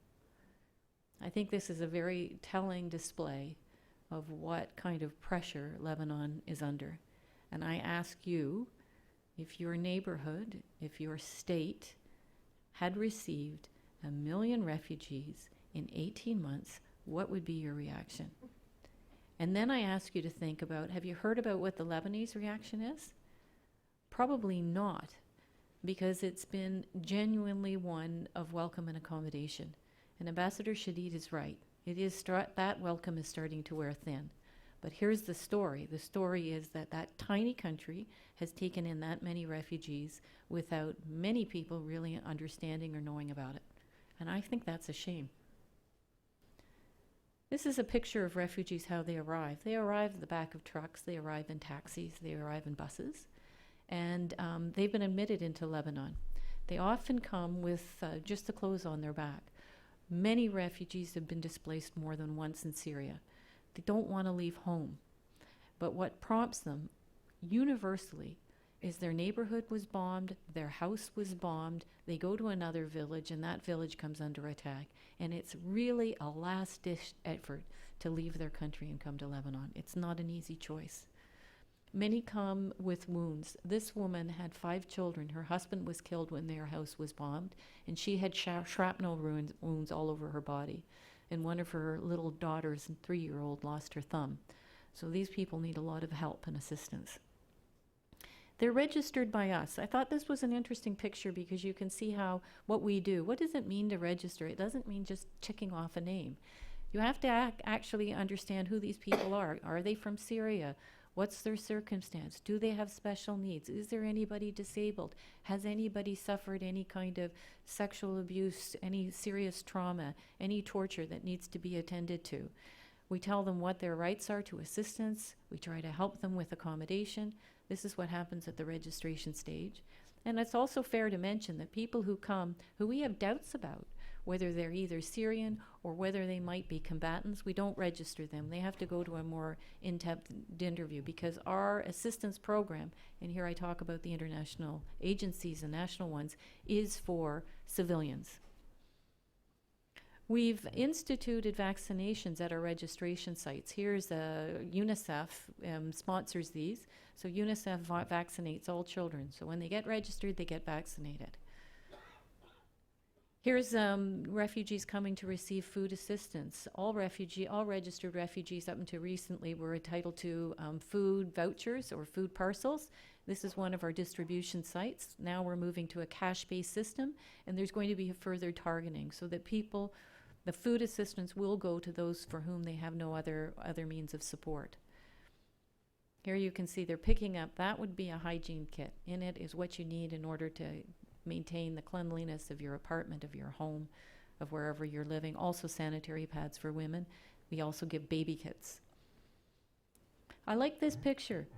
F: I think this is a very telling display of what kind of pressure Lebanon is under. And I ask you, if your neighborhood, if your state had received 1 million refugees in 18 months, what would be your reaction? And then I ask you to think about, have you heard about what the Lebanese reaction is? Probably not, because it's been genuinely one of welcome and accommodation. And Ambassador Shadid is right. It is that welcome is starting to wear thin. But here's the story. The story is that that tiny country has taken in that many refugees without many people really understanding or knowing about it. And I think that's a shame. This is a picture of refugees, how they arrive. They arrive at the back of trucks, they arrive in taxis, they arrive in buses, and they've been admitted into Lebanon. They often come with just the clothes on their back. Many refugees have been displaced more than once in Syria. They don't want to leave home. But what prompts them universally is their neighborhood was bombed, their house was bombed, they go to another village, and that village comes under attack. And it's really a last-ditch effort to leave their country and come to Lebanon. It's not an easy choice. Many come with wounds. This woman had 5 children. Her husband was killed when their house was bombed, and she had shrapnel wounds all over her body. And one of her little daughters, a 3-year-old, lost her thumb. So these people need a lot of help and assistance. They're registered by us. I thought this was an interesting picture because you can see what we do. What does it mean to register? It doesn't mean just checking off a name. You have to actually understand who these people are. Are they from Syria? What's their circumstance? Do they have special needs? Is there anybody disabled? Has anybody suffered any kind of sexual abuse, any serious trauma, any torture that needs to be attended to? We tell them what their rights are to assistance. We try to help them with accommodation. This is what happens at the registration stage. And it's also fair to mention that people who come, who we have doubts about, whether they're either Syrian or whether they might be combatants, we don't register them. They have to go to a more in-depth interview because our assistance program, and here I talk about the international agencies and national ones, is for civilians. We've instituted vaccinations at our registration sites. Here's UNICEF sponsors these. So UNICEF vaccinates all children. So when they get registered, they get vaccinated. Here's refugees coming to receive food assistance. All registered refugees up until recently were entitled to food vouchers or food parcels. This is one of our distribution sites. Now we're moving to a cash-based system, and there's going to be a further targeting so that people, the food assistance will go to those for whom they have no other means of support. Here you can see they're picking up, that would be a hygiene kit. In it is what you need in order to maintain the cleanliness of your apartment, of your home, of wherever you're living. Also sanitary pads for women. We also give baby kits. I like this picture.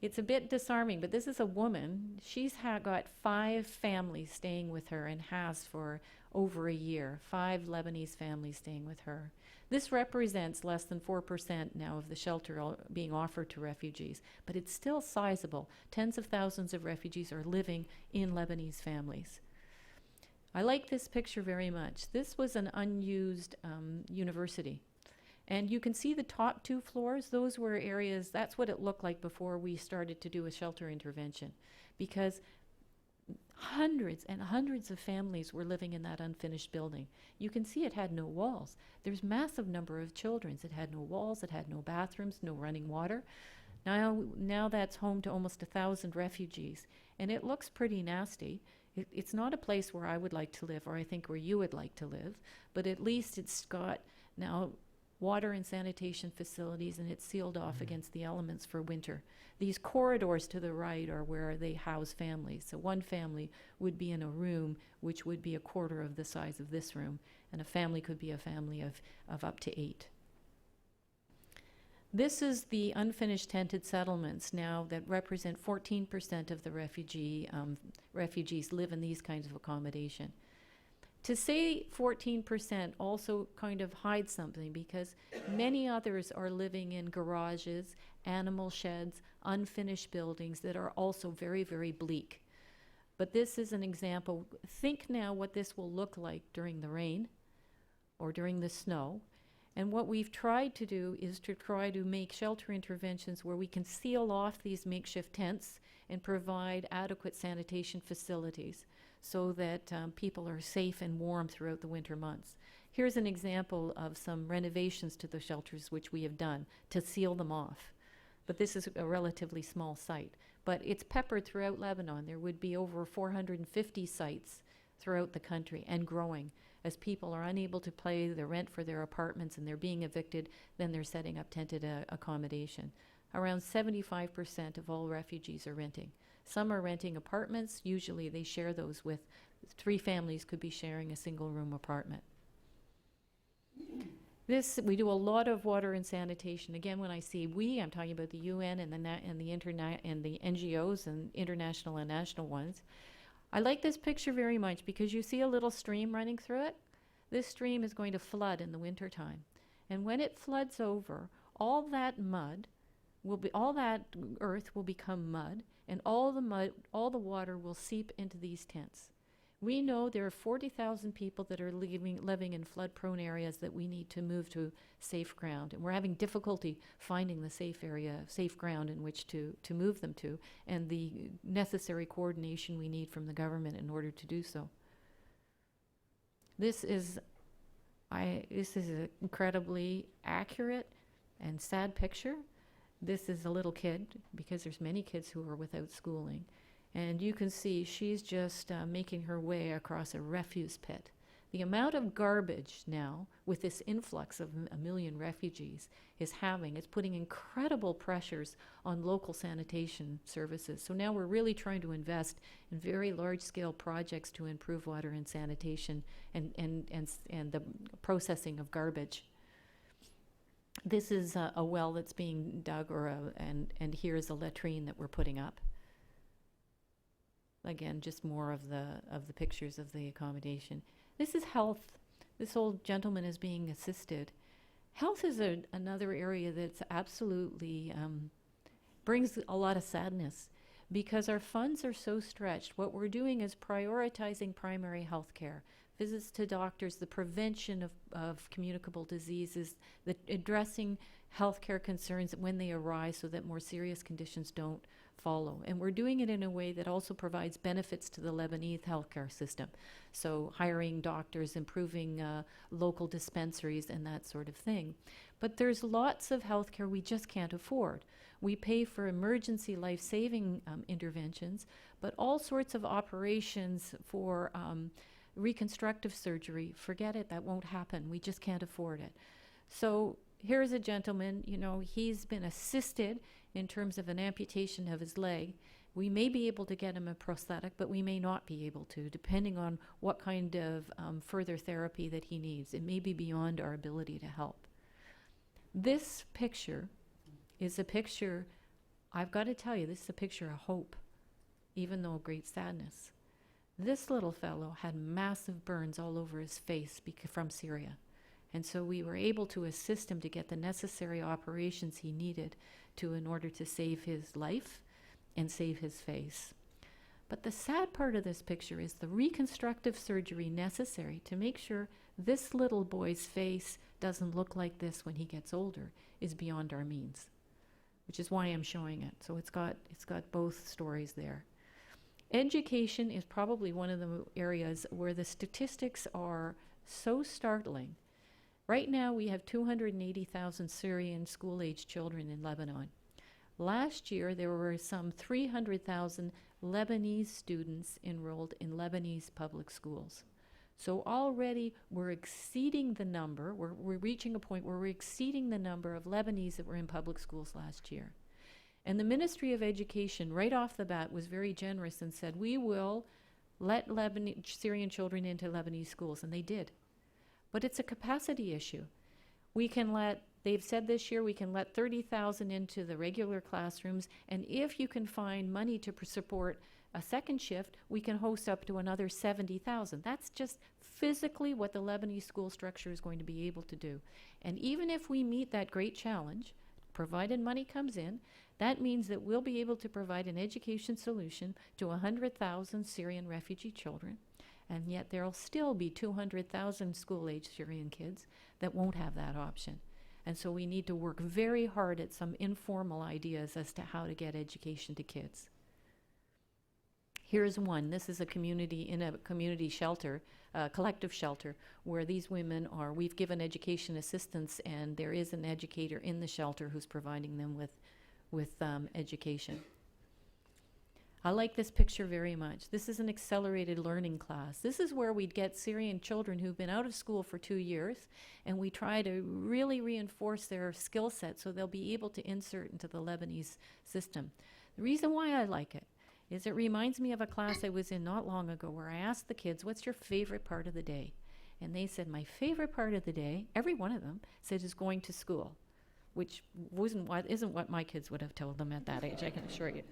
F: It's a bit disarming, but this is a woman. She's got 5 families staying with her and has for over a year. 5 Lebanese families staying with her. This represents less than 4% now of the shelter being offered to refugees, but it's still sizable. Tens of thousands of refugees are living in Lebanese families. I like this picture very much. This was an unused university. And you can see the top 2 floors. Those were areas, that's what it looked like before we started to do a shelter intervention, because hundreds and hundreds of families were living in that unfinished building. You can see it had no walls. There's massive number of children. It had no walls, it had no bathrooms, no running water. Now that's home to almost 1,000 refugees, and it looks pretty nasty. It's not a place where I would like to live, or I think where you would like to live, but at least it's got now water and sanitation facilities, and it's sealed off against the elements for winter. These corridors to the right are where they house families. So one family would be in a room which would be a quarter of the size of this room, and a family could be a family of up to 8. This is the unfinished tented settlements now that represent 14% of the refugees live in these kinds of accommodation. To say 14% also kind of hides something, because many others are living in garages, animal sheds, unfinished buildings that are also very, very bleak. But this is an example. Think now what this will look like during the rain or during the snow. And what we've tried to do is to try to make shelter interventions where we can seal off these makeshift tents and provide adequate sanitation facilities, so that people are safe and warm throughout the winter months. Here's an example of some renovations to the shelters which we have done to seal them off. But this is a relatively small site. But it's peppered throughout Lebanon. There would be over 450 sites throughout the country, and growing. As people are unable to pay the rent for their apartments and they're being evicted, then they're setting up tented accommodation. Around 75% of all refugees are renting. Some are renting apartments. Usually they share those with 3 families, could be sharing a single room apartment. We do a lot of water and sanitation. Again, when I say we, I'm talking about the UN and the NGOs and international and national ones. I like this picture very much because you see a little stream running through it. This stream is going to flood in the wintertime. And when it floods over, all that earth will become mud, and all the water will seep into these tents. We know there are 40,000 people that are living in flood-prone areas that we need to move to safe ground, and we're having difficulty finding the safe ground in which to move them to, and the necessary coordination we need from the government in order to do so. This is an incredibly accurate and sad picture. This is a little kid, because there's many kids who are without schooling. And you can see she's just making her way across a refuse pit. The amount of garbage now, with this influx of 1 million refugees, it's putting incredible pressures on local sanitation services. So now we're really trying to invest in very large-scale projects to improve water and sanitation and the processing of garbage. This is a well that's being dug, and here's a latrine that we're putting up. Again, just more of the pictures of the accommodation. This is health. This old gentleman is being assisted. Health is another area that's absolutely brings a lot of sadness, because our funds are so stretched. What we're doing is prioritizing primary health care, visits to doctors, the prevention of communicable diseases, addressing healthcare concerns when they arise so that more serious conditions don't follow. And we're doing it in a way that also provides benefits to the Lebanese healthcare system. So hiring doctors, improving local dispensaries, and that sort of thing. But there's lots of healthcare we just can't afford. We pay for emergency life-saving interventions, but all sorts of operations for reconstructive surgery, forget it, that won't happen. We just can't afford it. So here's a gentleman, you know, he's been assisted in terms of an amputation of his leg. We may be able to get him a prosthetic, but we may not be able to, depending on what kind of further therapy that he needs. It may be beyond our ability to help. This picture is a picture, I've got to tell you, this is a picture of hope, even though great sadness. This little fellow had massive burns all over his face from Syria. And so we were able to assist him to get the necessary operations he needed in order to save his life and save his face. But the sad part of this picture is the reconstructive surgery necessary to make sure this little boy's face doesn't look like this when he gets older is beyond our means, which is why I'm showing it. So it's got both stories there. Education is probably one of the areas where the statistics are so startling. Right now we have 280,000 Syrian school-age children in Lebanon. Last year there were some 300,000 Lebanese students enrolled in Lebanese public schools. So already we're exceeding the number, we're reaching a point where we're exceeding the number of Lebanese that were in public schools last year. And the Ministry of Education right off the bat was very generous and said, we will let Syrian children into Lebanese schools, and they did. But it's a capacity issue. They've said this year we can let 30,000 into the regular classrooms, and if you can find money to support a second shift, we can host up to another 70,000. That's just physically what the Lebanese school structure is going to be able to do. And even if we meet that great challenge, provided money comes in, that means that we'll be able to provide an education solution to 100,000 Syrian refugee children, and yet there'll still be 200,000 school-age Syrian kids that won't have that option. And so we need to work very hard at some informal ideas as to how to get education to kids. Here's one. This is a community shelter, collective shelter, where these women we've given education assistance, and there is an educator in the shelter who's providing them with education. I like this picture very much. This is an accelerated learning class. This is where we'd get Syrian children who've been out of school for 2 years, and we try to really reinforce their skill set so they'll be able to insert into the Lebanese system. The reason why I like it is it reminds me of a class I was in not long ago where I asked the kids, what's your favorite part of the day? And they said, my favorite part of the day, every one of them said, is going to school, which isn't what my kids would have told them at that age, I can assure you.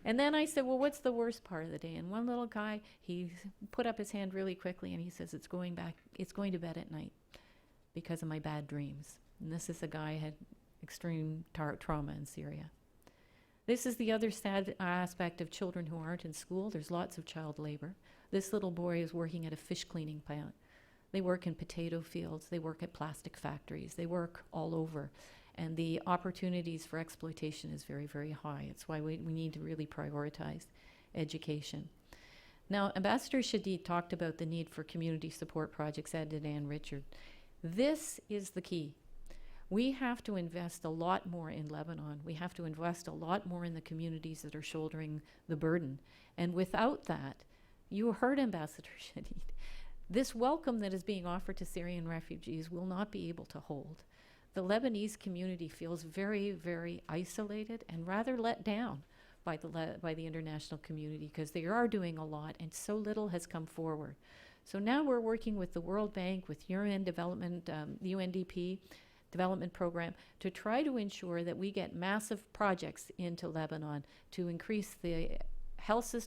F: And then I said, well, what's the worst part of the day? And one little guy, he put up his hand really quickly and he says, it's going to bed at night because of my bad dreams. And this is a guy who had extreme trauma in Syria. This is the other sad aspect of children who aren't in school. There's lots of child labor. This little boy is working at a fish cleaning plant. They work in potato fields. They work at plastic factories. They work all over. And the opportunities for exploitation is very, very high. It's why we need to really prioritize education. Now, Ambassador Shadid talked about the need for community support projects, as did Ann Richard. This is the key. We have to invest a lot more in Lebanon. We have to invest a lot more in the communities that are shouldering the burden. And without that, you heard Ambassador Shadid, this welcome that is being offered to Syrian refugees will not be able to hold. The Lebanese community feels very, very isolated and rather let down by the international community because they are doing a lot and so little has come forward. So now we're working with the World Bank, with UN Development, the UNDP Development Program, to try to ensure that we get massive projects into Lebanon to increase the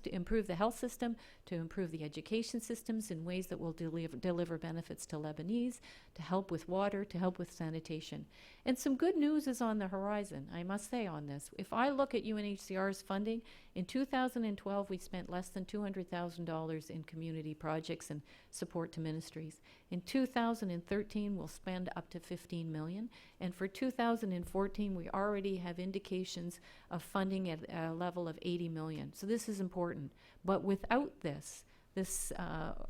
F: improve the health system, to improve the education systems in ways that will deliver benefits to Lebanese, to help with water, to help with sanitation. And some good news is on the horizon, I must say, on this. If I look at UNHCR's funding, in 2012 we spent less than $200,000 in community projects and support to ministries. In 2013 we'll spend up to $15 million, and for 2014 we already have indications of funding at a level of $80 million. So this is important. But without this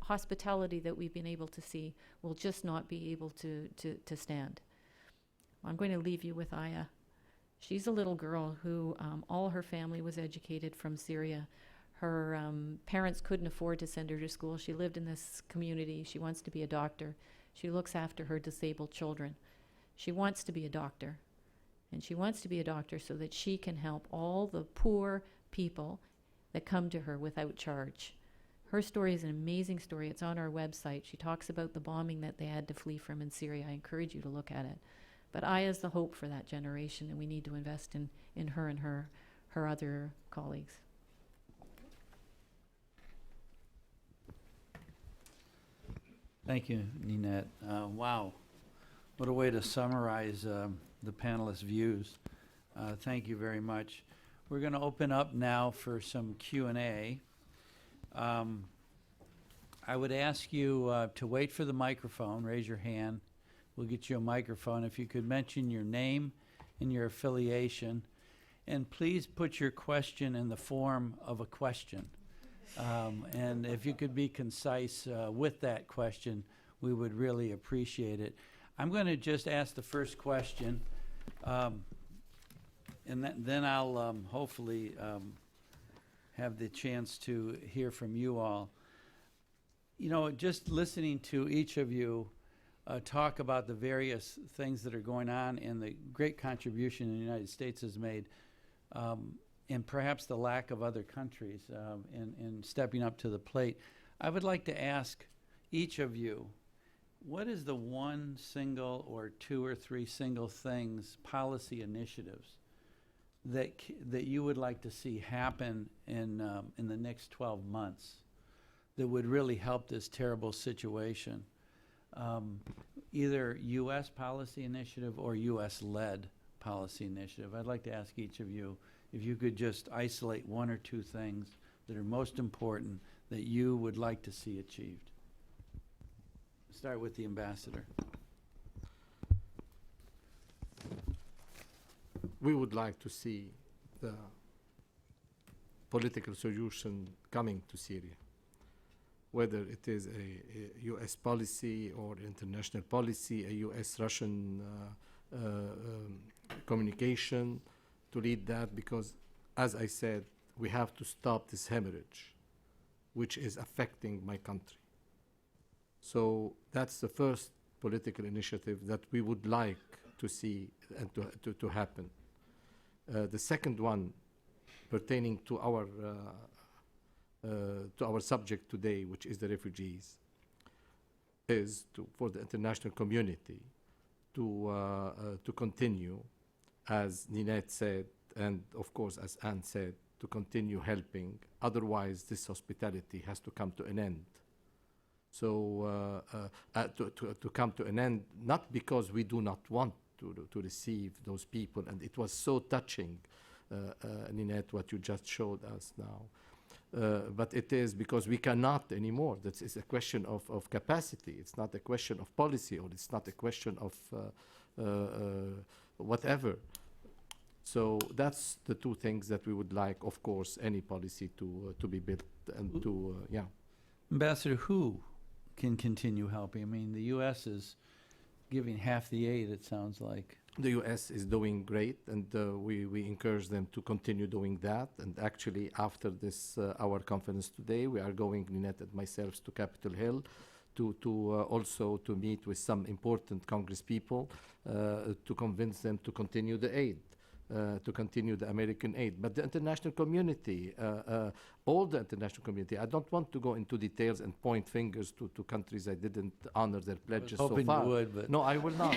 F: hospitality that we've been able to see will just not be able to stand. I'm going to leave you with Aya. She's a little girl who all her family was educated from Syria. Her parents couldn't afford to send her to school. She lived in this community. She wants to be a doctor. She looks after her disabled children. She wants to be a doctor. And she wants to be a doctor so that she can help all the poor people that come to her without charge. Her story is an amazing story. It's on our website. She talks about the bombing that they had to flee from in Syria. I encourage you to look at it. But Aya is the hope for that generation, and we need to invest in her and her other colleagues.
D: Thank you, Ninette. Wow, what a way to summarize the panelists' views. Thank you very much. We're going to open up now for some Q&A. I would ask you to wait for the microphone, raise your hand. We'll get you a microphone. If you could mention your name and your affiliation, and please put your question in the form of a question. And if you could be concise with that question, we would really appreciate it. I'm going to just ask the first question, and then I'll hopefully have the chance to hear from you all. You know, just listening to each of you talk about the various things that are going on and the great contribution the United States has made, and perhaps the lack of other countries in stepping up to the plate. I would like to ask each of you, what is the one single or two or three single things, policy initiatives, that you would like to see happen in the next 12 months that would really help this terrible situation? Either U.S. policy initiative or U.S.-led policy initiative. I'd like to ask each of you if you could just isolate one or two things that are most important that you would like to see achieved. Start with the ambassador.
E: We would like to see the political solution coming to Syria, whether it is a U.S. policy or international policy, a U.S.-Russian communication to lead that, because, as I said, we have to stop this hemorrhage, which is affecting my country. So that's the first political initiative that we would like to see and to happen. The second one, pertaining to our subject today, which is the refugees, is for the international community to continue, as Ninette said, and of course as Anne said, to continue helping. Otherwise, this hospitality has to come to an end. So to come to an end, not because we do not want to receive those people, and it was so touching, Ninette, what you just showed us now. But it is because we cannot anymore. That is a question of capacity. It's not a question of policy, or it's not a question of whatever. So that's the two things that we would like, of course, any policy to be built and to, yeah.
D: Ambassador, who can continue helping? I mean, the U.S. is giving half the aid, it sounds like.
E: The U.S. is doing great, and we encourage them to continue doing that. And actually, after this, our conference today, we are going, Ninette and myself, to Capitol Hill to also to meet with some important Congress people to convince them to continue the aid. To continue the American aid. But the international community, all the international community, I don't want to go into details and point fingers to countries that didn't honor their pledges so far.
D: You would, but
E: no, I will not.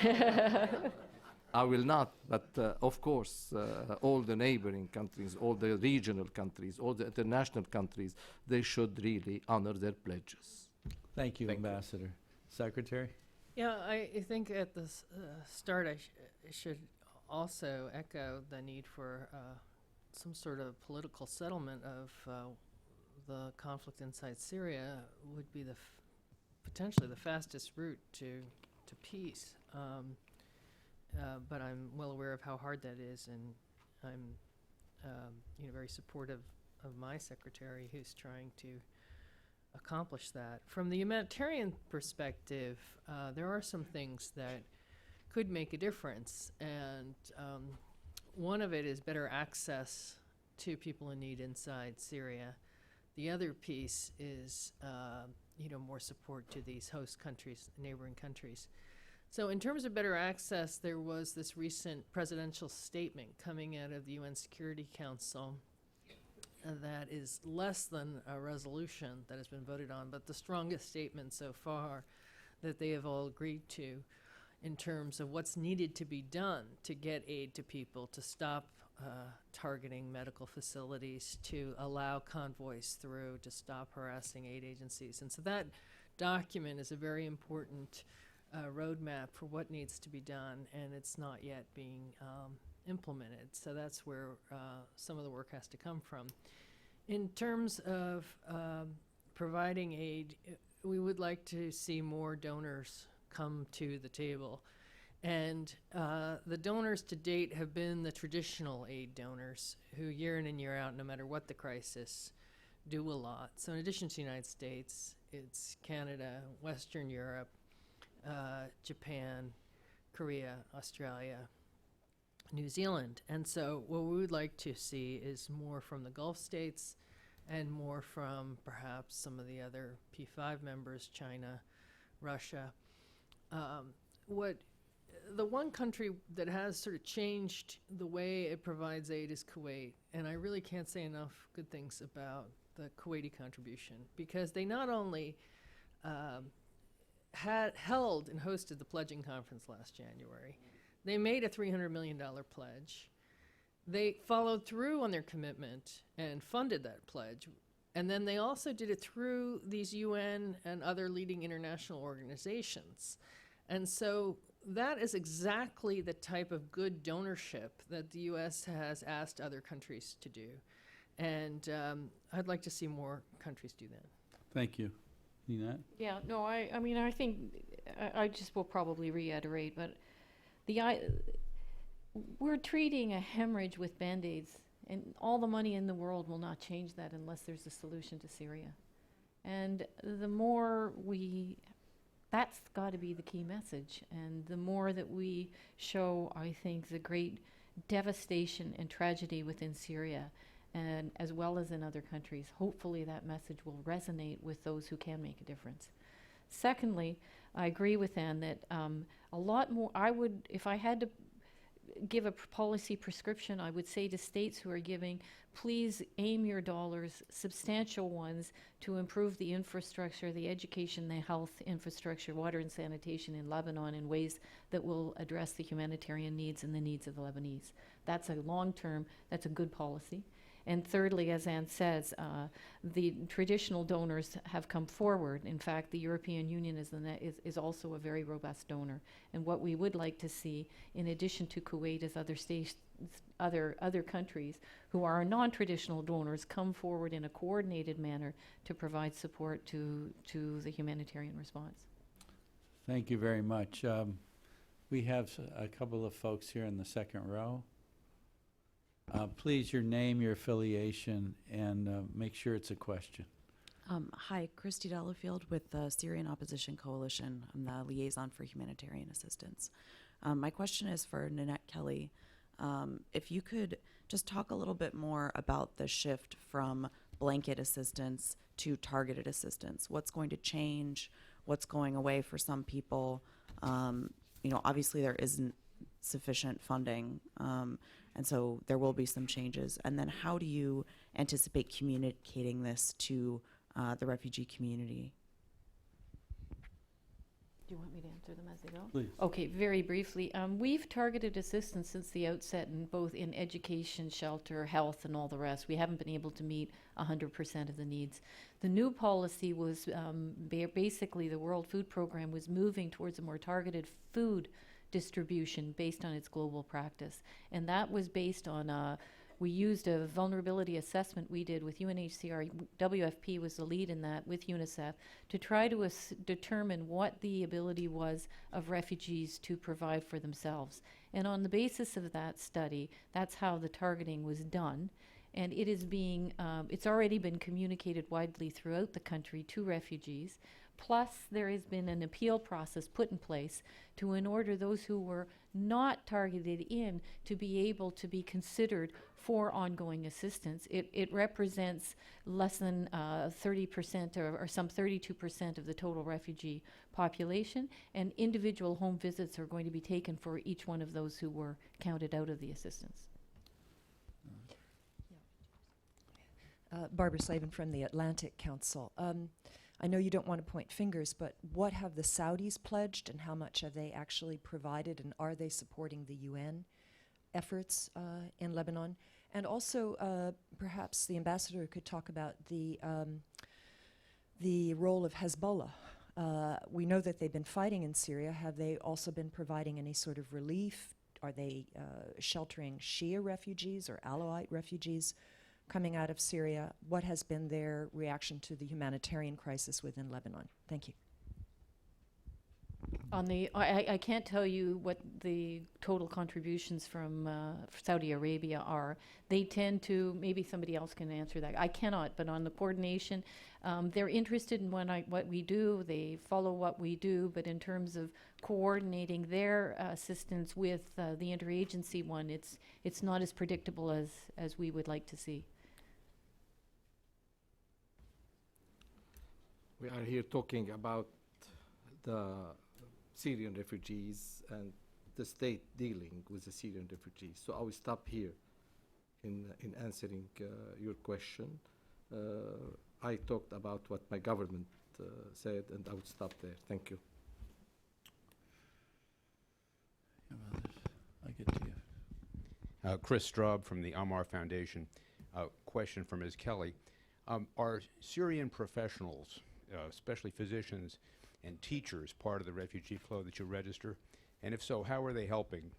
E: I will not, but of course, all the neighboring countries, all the regional countries, all the international countries, they should really honor their pledges.
D: Thank you,
E: Thank you.
D: Ambassador. Secretary?
C: Yeah, I think at the start I should also echo the need for some sort of political settlement of the conflict inside Syria would be potentially the fastest route to peace. But I'm well aware of how hard that is, and I'm very supportive of my secretary who's trying to accomplish that. From the humanitarian perspective, there are some things that could make a difference, and one of it is better access to people in need inside Syria. The other piece is more support to these host countries, neighboring countries. So in terms of better access, there was this recent presidential statement coming out of the UN Security Council that is less than a resolution that has been voted on, but the strongest statement so far that they have all agreed to in terms of what's needed to be done to get aid to people, to stop targeting medical facilities, to allow convoys through, to stop harassing aid agencies. And so that document is a very important roadmap for what needs to be done, and it's not yet being implemented. So that's where some of the work has to come from. In terms of providing aid, we would like to see more donors come to the table. And the donors to date have been the traditional aid donors who year in and year out, no matter what the crisis, do a lot. So in addition to the United States, it's Canada, Western Europe, Japan, Korea, Australia, New Zealand. And so what we would like to see is more from the Gulf states and more from perhaps some of the other P5 members, China, Russia. The one country that has sort of changed the way it provides aid is Kuwait. And I really can't say enough good things about the Kuwaiti contribution, because they not only held and hosted the pledging conference last January, they made a $300 million pledge. They followed through on their commitment and funded that pledge. And then they also did it through these UN and other leading international organizations. And so that is exactly the type of good donorship that the U.S. has asked other countries to do. And I'd like to see more countries do that.
D: Thank you. Ninette?
F: Yeah, no, I mean, I think I just will probably reiterate, but we're treating a hemorrhage with Band-Aids, and all the money in the world will not change that unless there's a solution to Syria. And the more that's got to be the key message. And the more that we show, I think, the great devastation and tragedy within Syria, and as well as in other countries, hopefully that message will resonate with those who can make a difference. Secondly, I agree with Anne that a lot more, if I had to give a policy prescription, I would say to states who are giving, please aim your dollars, substantial ones, to improve the infrastructure, the education, the health infrastructure, water and sanitation in Lebanon in ways that will address the humanitarian needs and the needs of the Lebanese. That's a long-term, that's a good policy. And thirdly, as Anne says, the traditional donors have come forward. In fact, the European Union is also a very robust donor. And what we would like to see, in addition to Kuwait, is other states, other countries who are non-traditional donors come forward in a coordinated manner to provide support to the humanitarian response.
D: Thank you very much. We have a couple of folks here in the second row. Please, your name, your affiliation, and make sure it's a question.
G: Hi, Christy Delafield with the Syrian Opposition Coalition. I'm the liaison for humanitarian assistance. My question is for Ninette Kelly. If you could just talk a little bit more about the shift from blanket assistance to targeted assistance. What's going to change? What's going away for some people? Obviously there isn't sufficient funding, and so there will be some changes. And then how do you anticipate communicating this to the refugee community?
F: Do you want me to answer them as they go?
D: Please.
F: Okay, very briefly. We've targeted assistance since the outset in both in education, shelter, health, and all the rest. We haven't been able to meet 100% of the needs. The new policy was basically the World Food Program was moving towards a more targeted food distribution based on its global practice. And that was based on we used a vulnerability assessment we did with UNHCR. WFP was the lead in that with UNICEF to try to determine what the ability was of refugees to provide for themselves. And on the basis of that study, that's how the targeting was done. And it is being, it's already been communicated widely throughout the country to refugees. Plus, there has been an appeal process put in place to in order those who were not targeted in to be able to be considered for ongoing assistance. It represents less than 30% or some 32% of the total refugee population, and individual home visits are going to be taken for each one of those who were counted out of the assistance.
H: Barbara Slavin from the Atlantic Council. I know you don't want to point fingers, but what have the Saudis pledged and how much have they actually provided, and are they supporting the UN efforts in Lebanon? And also, perhaps the ambassador could talk about the role of Hezbollah. We know that they've been fighting in Syria. Have they also been providing any sort of relief? Are they sheltering Shia refugees or Alawite refugees coming out of Syria? What has been their reaction to the humanitarian crisis within Lebanon? Thank you.
F: On the, I can't tell you what the total contributions from Saudi Arabia are. They tend to, maybe somebody else can answer that. I cannot, but on the coordination, they're interested in what we do. They follow what we do, but in terms of coordinating their assistance with the interagency one, it's not as predictable as we would like to see.
E: We are here talking about the Syrian refugees and the state dealing with the Syrian refugees. So I will stop here in answering your question. I talked about what my government said, and I would stop there. Thank you.
D: I get to you.
I: Chris Straub from the Amar Foundation. Question for Ms. Kelly. Are Syrian professionals, especially physicians and teachers, part of the refugee flow that you register? And if so, how are they helping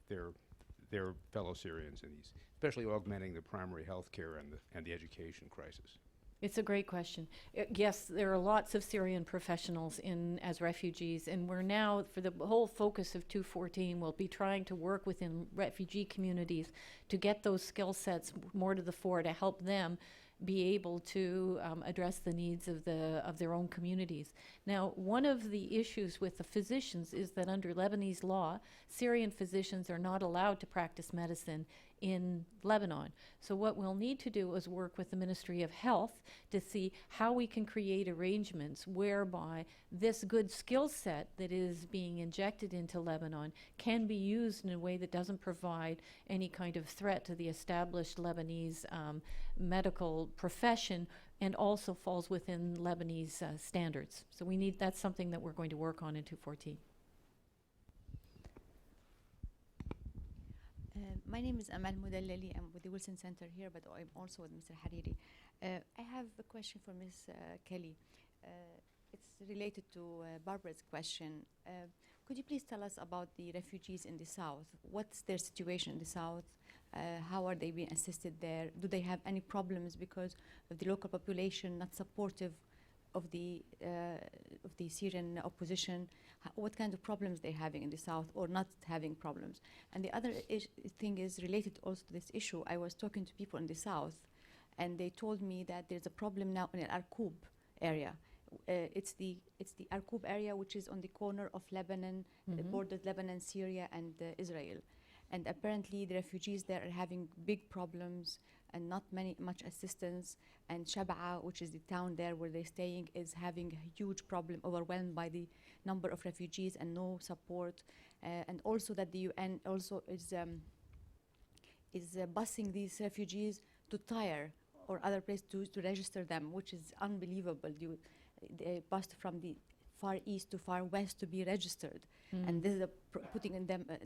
I: their fellow Syrians in these, especially augmenting the primary health care and the education crisis?
F: It's a great question. Yes, there are lots of Syrian professionals as refugees, and we're now, for the whole focus of 214, we'll be trying to work within refugee communities to get those skill sets more to the fore to help them be able to address the needs of their own communities. Now, one of the issues with the physicians is that under Lebanese law, Syrian physicians are not allowed to practice medicine in Lebanon. So what we'll need to do is work with the Ministry of Health to see how we can create arrangements whereby this good skill set that is being injected into Lebanon can be used in a way that doesn't provide any kind of threat to the established Lebanese medical profession, and also falls within Lebanese standards. So that's something that we're going to work on in 214.
J: My name is Amal Mudallali. I'm with the Wilson Center here, but I'm also with Mr. Hariri. I have a question for Ms. Kelly. It's related to Barbara's question. Could you please tell us about the refugees in the South? What's their situation in the South? How are they being assisted there? Do they have any problems because of the local population not supportive of the Syrian opposition? What kind of problems they're having in the South or not having problems? And the other thing is related also to this issue. I was talking to people in the South, and they told me that there's a problem now in the Arqoub area. It's the Arqoub area, which is on the corner of Lebanon, borders Lebanon, Syria, and Israel. And apparently the refugees there are having big problems and not much assistance. And Shaba'a, which is the town there where they're staying, is having a huge problem, overwhelmed by the number of refugees and no support. And also that the UN also is busing these refugees to Tyre or other place to register them, which is unbelievable. They bust from the far east to far west to be registered.
F: Mm.
J: And this is putting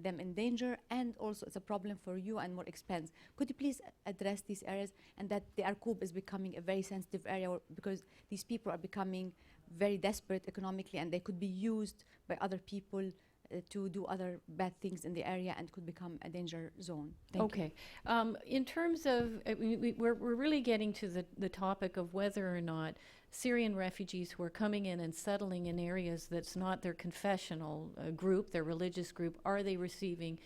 J: them in danger, and also it's a problem for you and more expense. Could you please address these areas, and that the Arqoub is becoming a very sensitive area because these people are becoming very desperate economically, and they could be used by other people to do other bad things in the area and could become a danger zone. Thank you.
F: Okay. In terms of, we're really getting to the topic of whether or not Syrian refugees who are coming in and settling in areas that's not their confessional group, their religious group, are they receiving,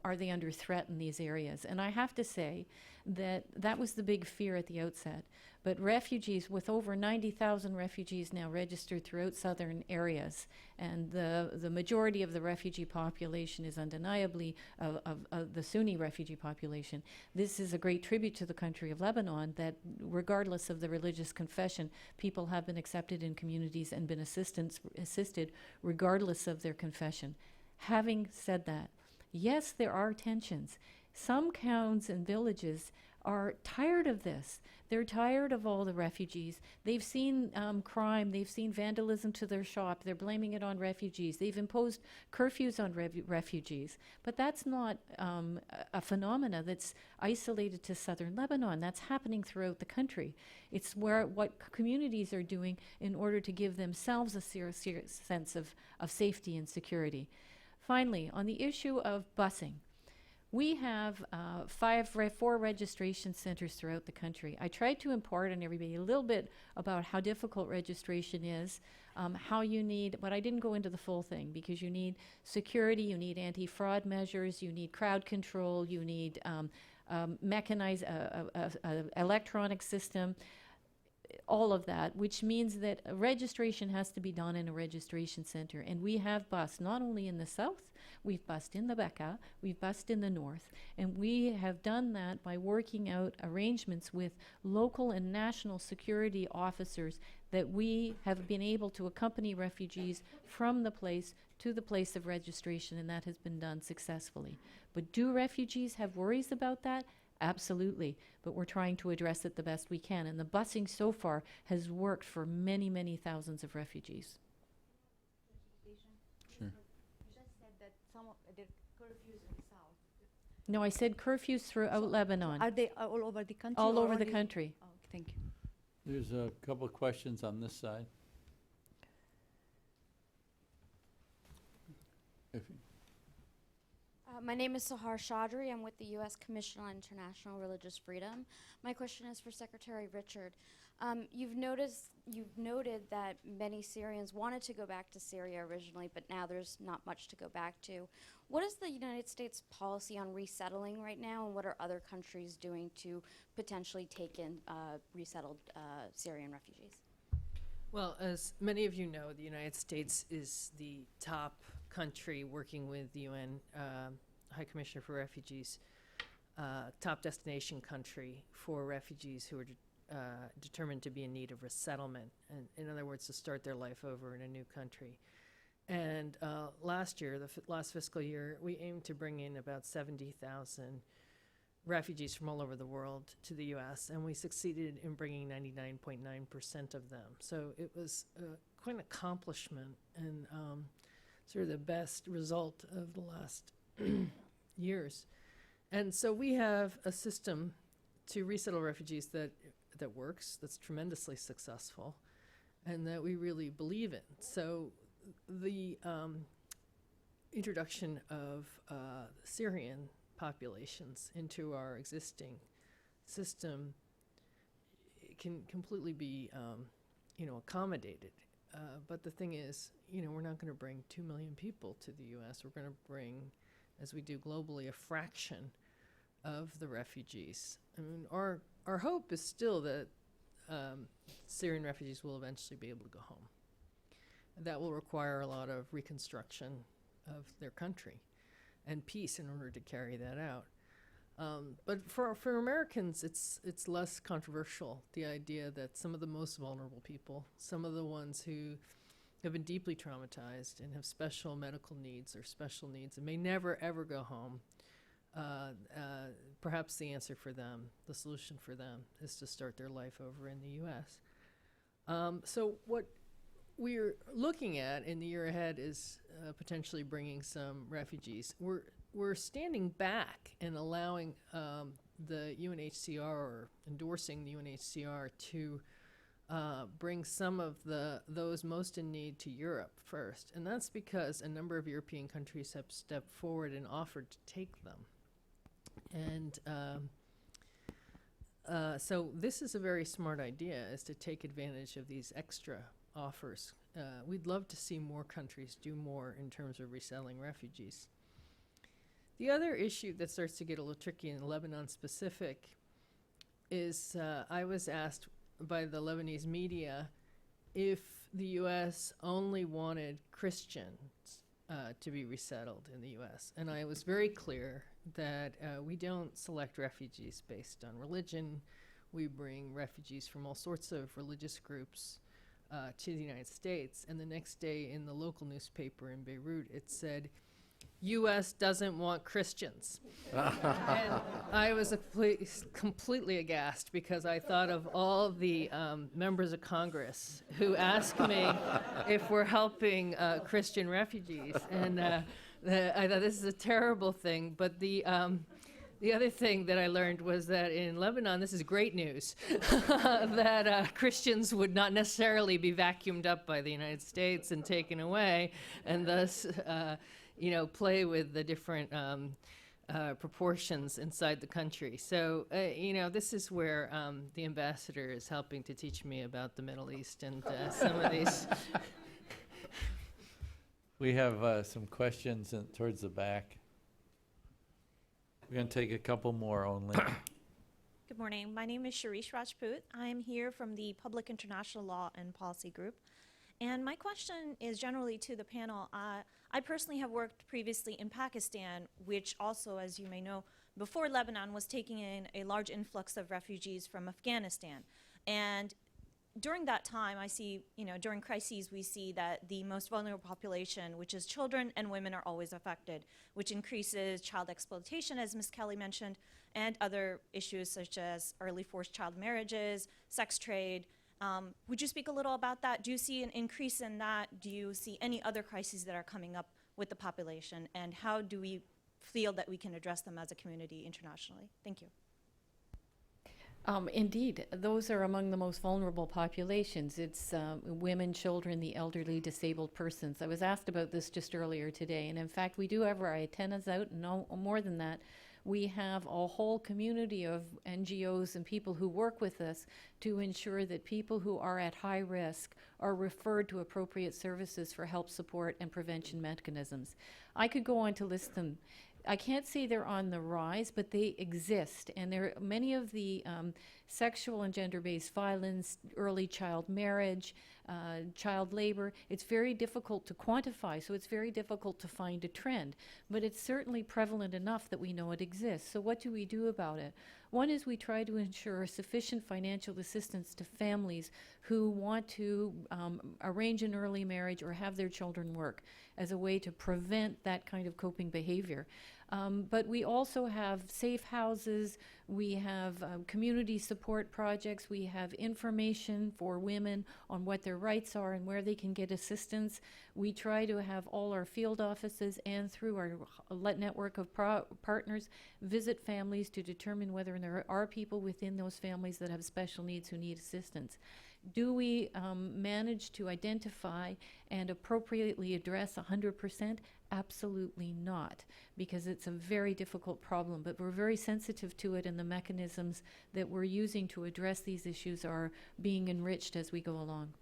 F: are they under threat in these areas? And I have to say that was the big fear at the outset. But refugees, with over 90,000 refugees now registered throughout southern areas, and the majority of the refugee population is undeniably of the Sunni refugee population. This is a great tribute to the country of Lebanon, that regardless of the religious confession, people have been accepted in communities and been assisted regardless of their confession. Having said that, yes, there are tensions. Some towns and villages are tired of this. They're tired of all the refugees. They've seen crime. They've seen vandalism to their shop. They're blaming it on refugees. They've imposed curfews on refugees. But that's not a phenomena that's isolated to southern Lebanon. That's happening throughout the country. It's what communities are doing in order to give themselves a serious sense of safety and security. Finally, on the issue of busing, we have 4 registration centers throughout the country. I tried to impart on everybody a little bit about how difficult registration is, how you need, but I didn't go into the full thing, because you need security, you need anti-fraud measures, you need crowd control, you need mechanized electronic system, all of that, which means that registration has to be done in a registration center. And we have bused not only in the south, we've bused in the Bekaa, we've bused in the north, and we have done that by working out arrangements with local and national security officers, that we have been able to accompany refugees from the place to the place of registration, and that has been done successfully. But do refugees have worries about that? Absolutely, but we're trying to address it the best we can, and the busing so far has worked for many, many thousands of refugees.
D: Sure.
J: You just said that some of the curfews in the south.
F: No, I said curfews throughout Lebanon,
J: Are they all over the country?
F: all
J: or
F: over the
J: only-
F: country.
J: Oh, thank you.
D: There's a couple of questions on this side.
K: My name is Sahar Chaudhry. I'm with the U.S. Commission on International Religious Freedom. My question is for Secretary Richard. You've noted that many Syrians wanted to go back to Syria originally, but now there's not much to go back to. What is the United States policy on resettling right now, and what are other countries doing to potentially take in resettled Syrian refugees?
C: Well, as many of you know, the United States is the top country working with the UN High Commissioner for Refugees, top destination country for refugees who are determined to be in need of resettlement, and in other words, to start their life over in a new country. And last year, last fiscal year, we aimed to bring in about 70,000 refugees from all over the world to the U.S., and we succeeded in bringing 99.9% of them. So it was quite an accomplishment, and sort of the best result of the last years. And so we have a system to resettle refugees that works, that's tremendously successful, and that we really believe in. So the introduction of Syrian populations into our existing system can completely be accommodated. But the thing is, we're not going to bring 2 million people to the U.S. We're going to bring, as we do globally, a fraction of the refugees. I mean, our hope is still that Syrian refugees will eventually be able to go home. That will require a lot of reconstruction of their country and peace in order to carry that out. But for Americans, it's less controversial, the idea that some of the most vulnerable people, some of the ones who have been deeply traumatized and have special medical needs or special needs and may never, ever go home, perhaps the answer for them, the solution for them, is to start their life over in the U.S. So what we're looking at in the year ahead is potentially bringing some refugees. We're standing back and allowing the UNHCR, or endorsing the UNHCR, to bring some of those most in need to Europe first. And that's because a number of European countries have stepped forward and offered to take them. And so this is a very smart idea, is to take advantage of these extra offers. We'd love to see more countries do more in terms of resettling refugees. The other issue that starts to get a little tricky in Lebanon specific is I was asked by the Lebanese media if the U.S. only wanted Christians to be resettled in the U.S. And I was very clear that we don't select refugees based on religion. We bring refugees from all sorts of religious groups to the United States. And the next day in the local newspaper in Beirut, it said, U.S. doesn't want Christians. And I was completely aghast, because I thought of all the members of Congress who ask me if we're helping Christian refugees. And I thought this is a terrible thing. But the other thing that I learned was that in Lebanon, this is great news, that Christians would not necessarily be vacuumed up by the United States and taken away, and thus play with the different proportions inside the country. So, this is where the ambassador is helping to teach me about the Middle East and some of these.
D: We have some questions towards the back. We're going to take a couple more only.
L: Good morning. My name is Sharish Rajput. I'm here from the Public International Law and Policy Group. And my question is generally to the panel. I personally have worked previously in Pakistan, which also, as you may know, before Lebanon was taking in a large influx of refugees from Afghanistan. And during that time, I see, during crises, we see that the most vulnerable population, which is children and women, are always affected, which increases child exploitation, as Ms. Kelly mentioned, and other issues such as early forced child marriages, sex trade. Would you speak a little about that? Do you see an increase in that? Do you see any other crises that are coming up with the population? And how do we feel that we can address them as a community internationally? Thank you.
F: Indeed, those are among the most vulnerable populations. It's women, children, the elderly, disabled persons. I was asked about this just earlier today, and in fact, we do have our antennas out, and no more than that. We have a whole community of NGOs and people who work with us to ensure that people who are at high risk are referred to appropriate services for help, support, and prevention mechanisms. I could go on to list them. I can't say they're on the rise, but they exist. And there are many of the sexual and gender-based violence, early child marriage, child labor. It's very difficult to quantify, so it's very difficult to find a trend. But it's certainly prevalent enough that we know it exists. So what do we do about it? One is we try to ensure sufficient financial assistance to families who want to arrange an early marriage or have their children work as a way to prevent that kind of coping behavior. But we also have safe houses, we have community support projects, we have information for women on what their rights are and where they can get assistance. We try to have all our field offices and through our network of partners visit families to determine whether there are people within those families that have special needs who need assistance. Do we manage to identify and appropriately address 100%? Absolutely not, because it's a very difficult problem, but we're very sensitive to it, and the mechanisms that we're using to address these issues are being enriched as we go along.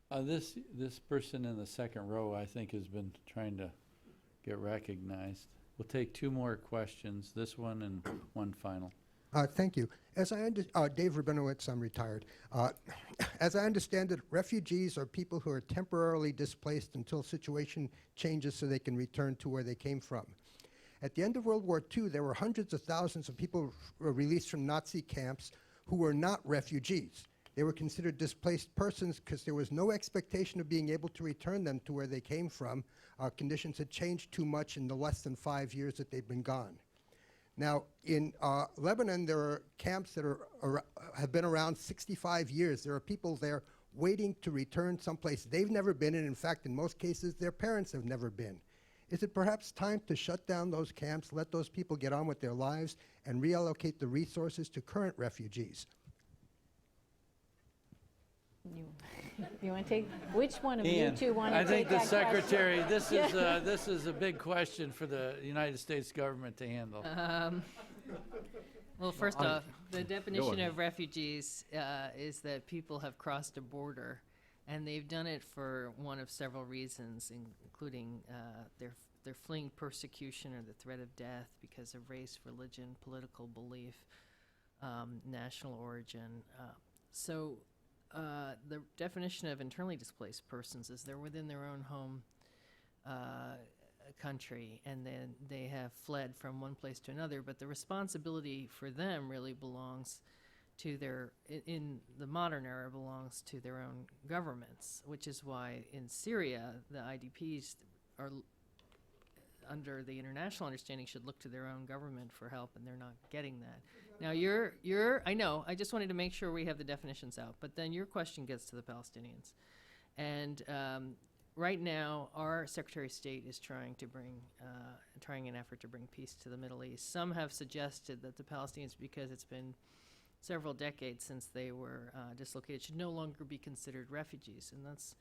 D: This person in the second row, I think, has been trying to get recognized. We'll take two more questions, this one and one final.
M: Thank you. As I Dave Rabinowitz, I'm retired. As I understand it, refugees are people who are temporarily displaced until situation changes so they can return to where they came from. At the end of World War II, there were hundreds of thousands of people released from Nazi camps who were not refugees. They were considered displaced persons because there was no expectation of being able to return them to where they came from. Conditions had changed too much in the less than 5 years that they'd been gone. Now, in Lebanon, there are camps that have been around 65 years. There are people there waiting to return someplace they've never been, and in fact, in most cases, their parents have never been. Is it perhaps time to shut down those camps, let those people get on with their lives, and reallocate the resources to current refugees?
F: You want to take, which one of
D: Ian,
F: you two want to
D: I
F: take
D: think the
F: that question?
D: secretary, this is a big question for the United States government to handle.
C: Well, first off, the definition
E: ahead.
C: of refugees is that people have crossed a border, and they've done it for one of several reasons, including they're fleeing persecution or the threat of death because of race, religion, political belief, national origin. So the definition of internally displaced persons is they're within their own home country, and then they have fled from one place to another, but the responsibility for them really belongs to in the modern era, belongs to their own governments, which is why in Syria, the IDPs are, under the international understanding, should look to their own government for help, and they're not getting that. Now, I know, I just wanted to make sure we have the definitions out, but then your question gets to the Palestinians. And right now, our Secretary of State is trying an effort to bring peace to the Middle East. Some have suggested that the Palestinians, because it's been several decades since they were dislocated, should no longer be considered refugees, and that's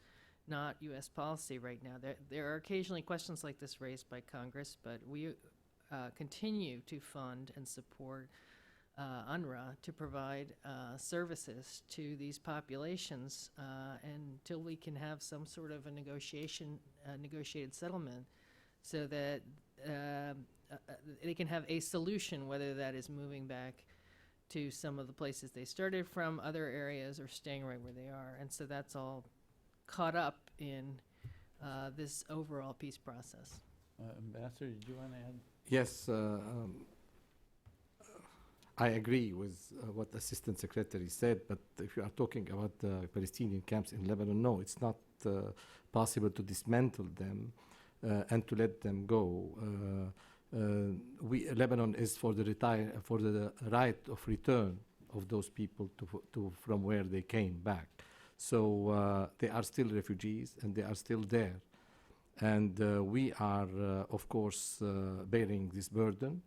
C: not U.S. policy right now. There are occasionally questions like this raised by Congress, but we continue to fund and support UNRWA to provide services to these populations until we can have some sort of a negotiated settlement, so that they can have a solution, whether that is moving back to some of the places they started from, other areas, or staying right where they are. And so that's all caught up in this overall peace process.
D: Ambassador, did you want to add?
E: Yes, I agree with what the Assistant Secretary said, but if you are talking about the Palestinian camps in Lebanon, no, it's not possible to dismantle them and to let them go. Lebanon is for the right of return of those people to from where they came back. So they are still refugees, and they are still there. And we are, of course, bearing this burden,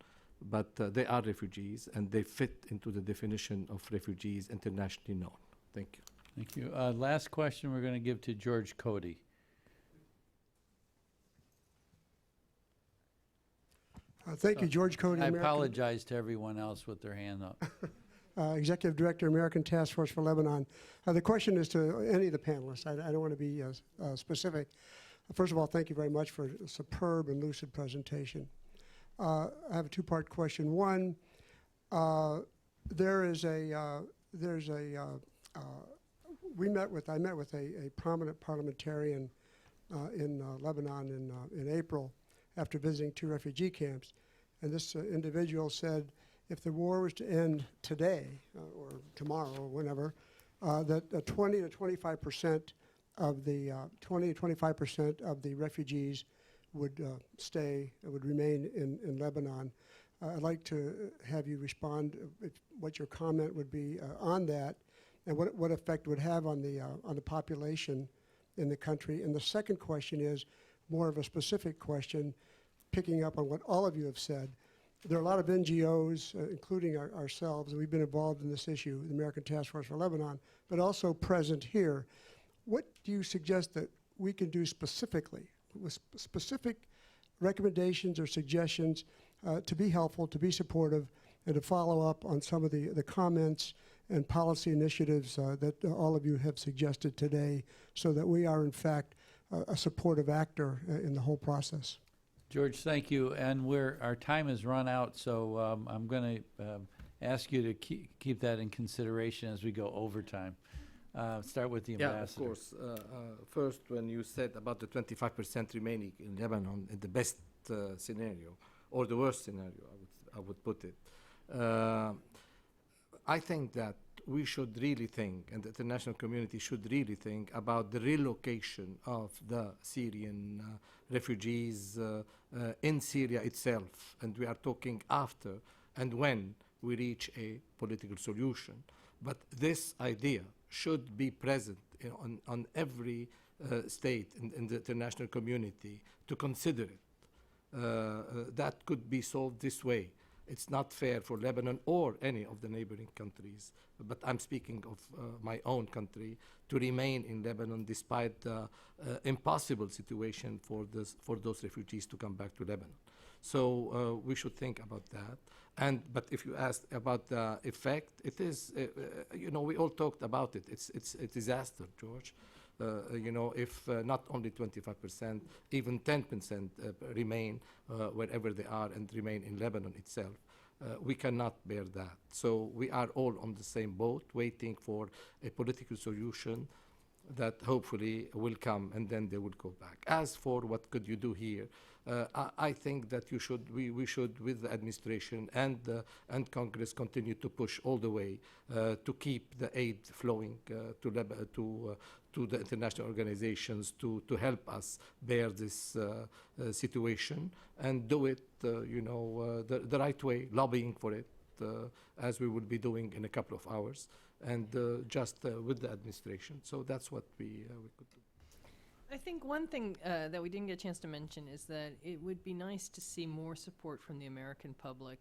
E: but they are refugees, and they fit into the definition of refugees internationally known. Thank you.
D: Thank you. Last question we're going to give to George Cody.
N: Thank you, George Cody.
D: I apologize to everyone else with their hand up.
N: Executive Director, American Task Force for Lebanon. The question is to any of the panelists. I don't want to be specific. First of all, thank you very much for a superb and lucid presentation. I have a two-part question. One, I met with a prominent parliamentarian in Lebanon in April after visiting 2 refugee camps, and this individual said, if the war was to end today or tomorrow or whenever, that 20 to 25% of the 25% of the refugees would remain in Lebanon. I'd like to have you respond what your comment would be on that, and what effect it would have on the population in the country. And the second question is more of a specific question, picking up on what all of you have said. There are a lot of NGOs, including ourselves, and we've been involved in this issue, the American Task Force for Lebanon, but also present here. What do you suggest that we can do specifically, with specific recommendations or suggestions to be helpful, to be supportive, and to follow up on some of the comments and policy initiatives that all of you have suggested today, so that we are, in fact, a supportive actor in the whole process?
D: George, thank you. And our time has run out, so I'm going to ask you to keep that in consideration as we go overtime. Start with the ambassador.
E: Yeah, of course. First, when you said about the 25% remaining in Lebanon, in the best scenario, or the worst scenario, I would put it. I think that we should really think, and the international community should really think about the relocation of the Syrian refugees in Syria itself. And we are talking after and when we reach a political solution. But this idea should be present on every state in the international community to consider it. That could be solved this way. It's not fair for Lebanon or any of the neighboring countries, but I'm speaking of my own country, to remain in Lebanon despite the impossible situation for those refugees to come back to Lebanon. So we should think about that. But if you ask about the effect, it is, we all talked about it. It's a disaster, George. If not only 25%, even 10% remain wherever they are and remain in Lebanon itself, we cannot bear that. So we are all on the same boat, waiting for a political solution that hopefully will come, and then they will go back. As for what could you do here, I think that we should, with the administration and Congress, continue to push all the way to keep the aid flowing to the international organizations to help us bear this situation, and do it the right way, lobbying for it, as we will be doing in a couple of hours, and just with the administration. So that's what we could do.
C: I think one thing that we didn't get a chance to mention is that it would be nice to see more support from the American public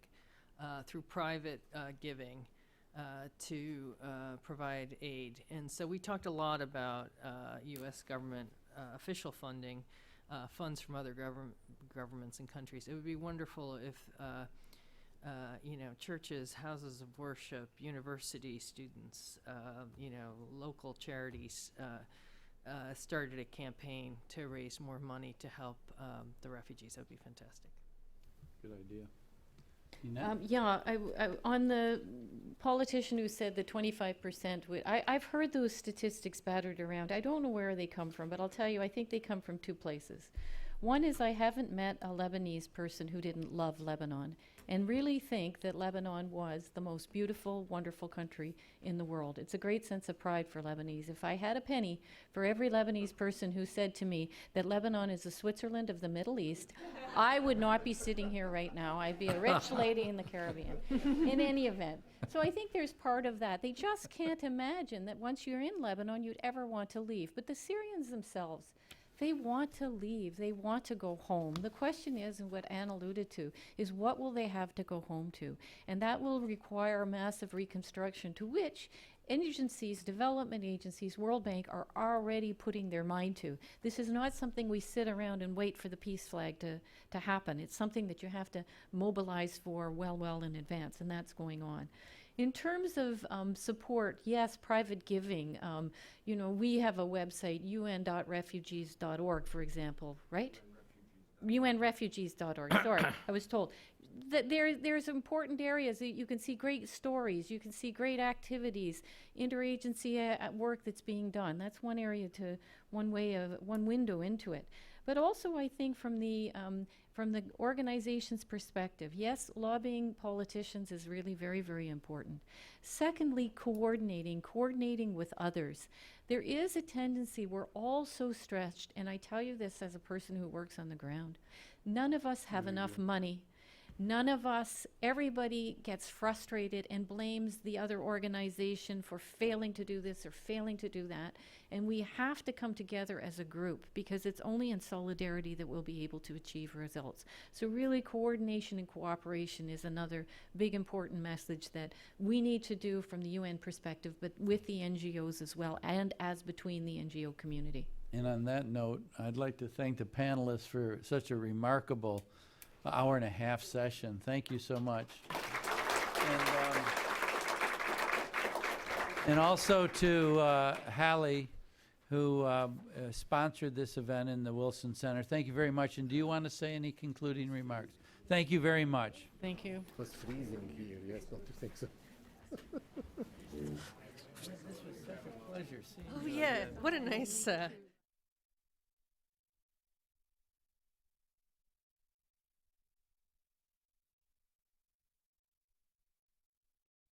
C: through private giving to provide aid. And so we talked a lot about U.S. government official funding, funds from other governments and countries. It would be wonderful if churches, houses of worship, university students, local charities started a campaign to raise more money to help the refugees. That would be fantastic.
D: Good idea.
F: On the politician who said the 25%, I've heard those statistics battered around. I don't know where they come from, but I'll tell you, I think they come from two places. One is I haven't met a Lebanese person who didn't love Lebanon and really think that Lebanon was the most beautiful, wonderful country in the world. It's a great sense of pride for Lebanese. If I had a penny for every Lebanese person who said to me that Lebanon is the Switzerland of the Middle East, I would not be sitting here right now. I'd be a rich lady in the Caribbean, in any event. So I think there's part of that. They just can't imagine that once you're in Lebanon, you'd ever want to leave. But the Syrians themselves, they want to leave. They want to go home. The question is, and what Anne alluded to, is what will they have to go home to? And that will require massive reconstruction, to which agencies, development agencies, World Bank are already putting their mind to. This is not something we sit around and wait for the peace flag to happen. It's something that you have to mobilize for well in advance, and that's going on. In terms of support, yes, private giving. We have a website, un.refugees.org, for example, right? unrefugees.org, sorry, I was told. There's important areas that you can see great stories, you can see great activities, interagency work that's being done. That's one area one window into it. But also, I think from the organization's perspective, yes, lobbying politicians is really very, very important. Secondly, coordinating with others. There is a tendency, we're all so stretched, and I tell you this as a person who works on the ground, none of us have enough money. None of us, everybody gets frustrated and blames the other organization for failing to do this or failing to do that. And we have to come together as a group, because it's only in solidarity that we'll be able to achieve results. So really, coordination and cooperation is another big important message that we need to do from the UN perspective, but with the NGOs as well, and as between the NGO community.
D: And on that note, I'd like to thank the panelists for such a remarkable hour-and-a-half session. Thank you so much. And also to Hallie, who sponsored this event in the Wilson Center. Thank you very much. And do you want to say any concluding remarks? Thank you very much.
F: Thank you.
E: It was freezing here. Yes, don't you think so?
C: This was such a pleasure seeing you.
A: Oh, yeah. What a nice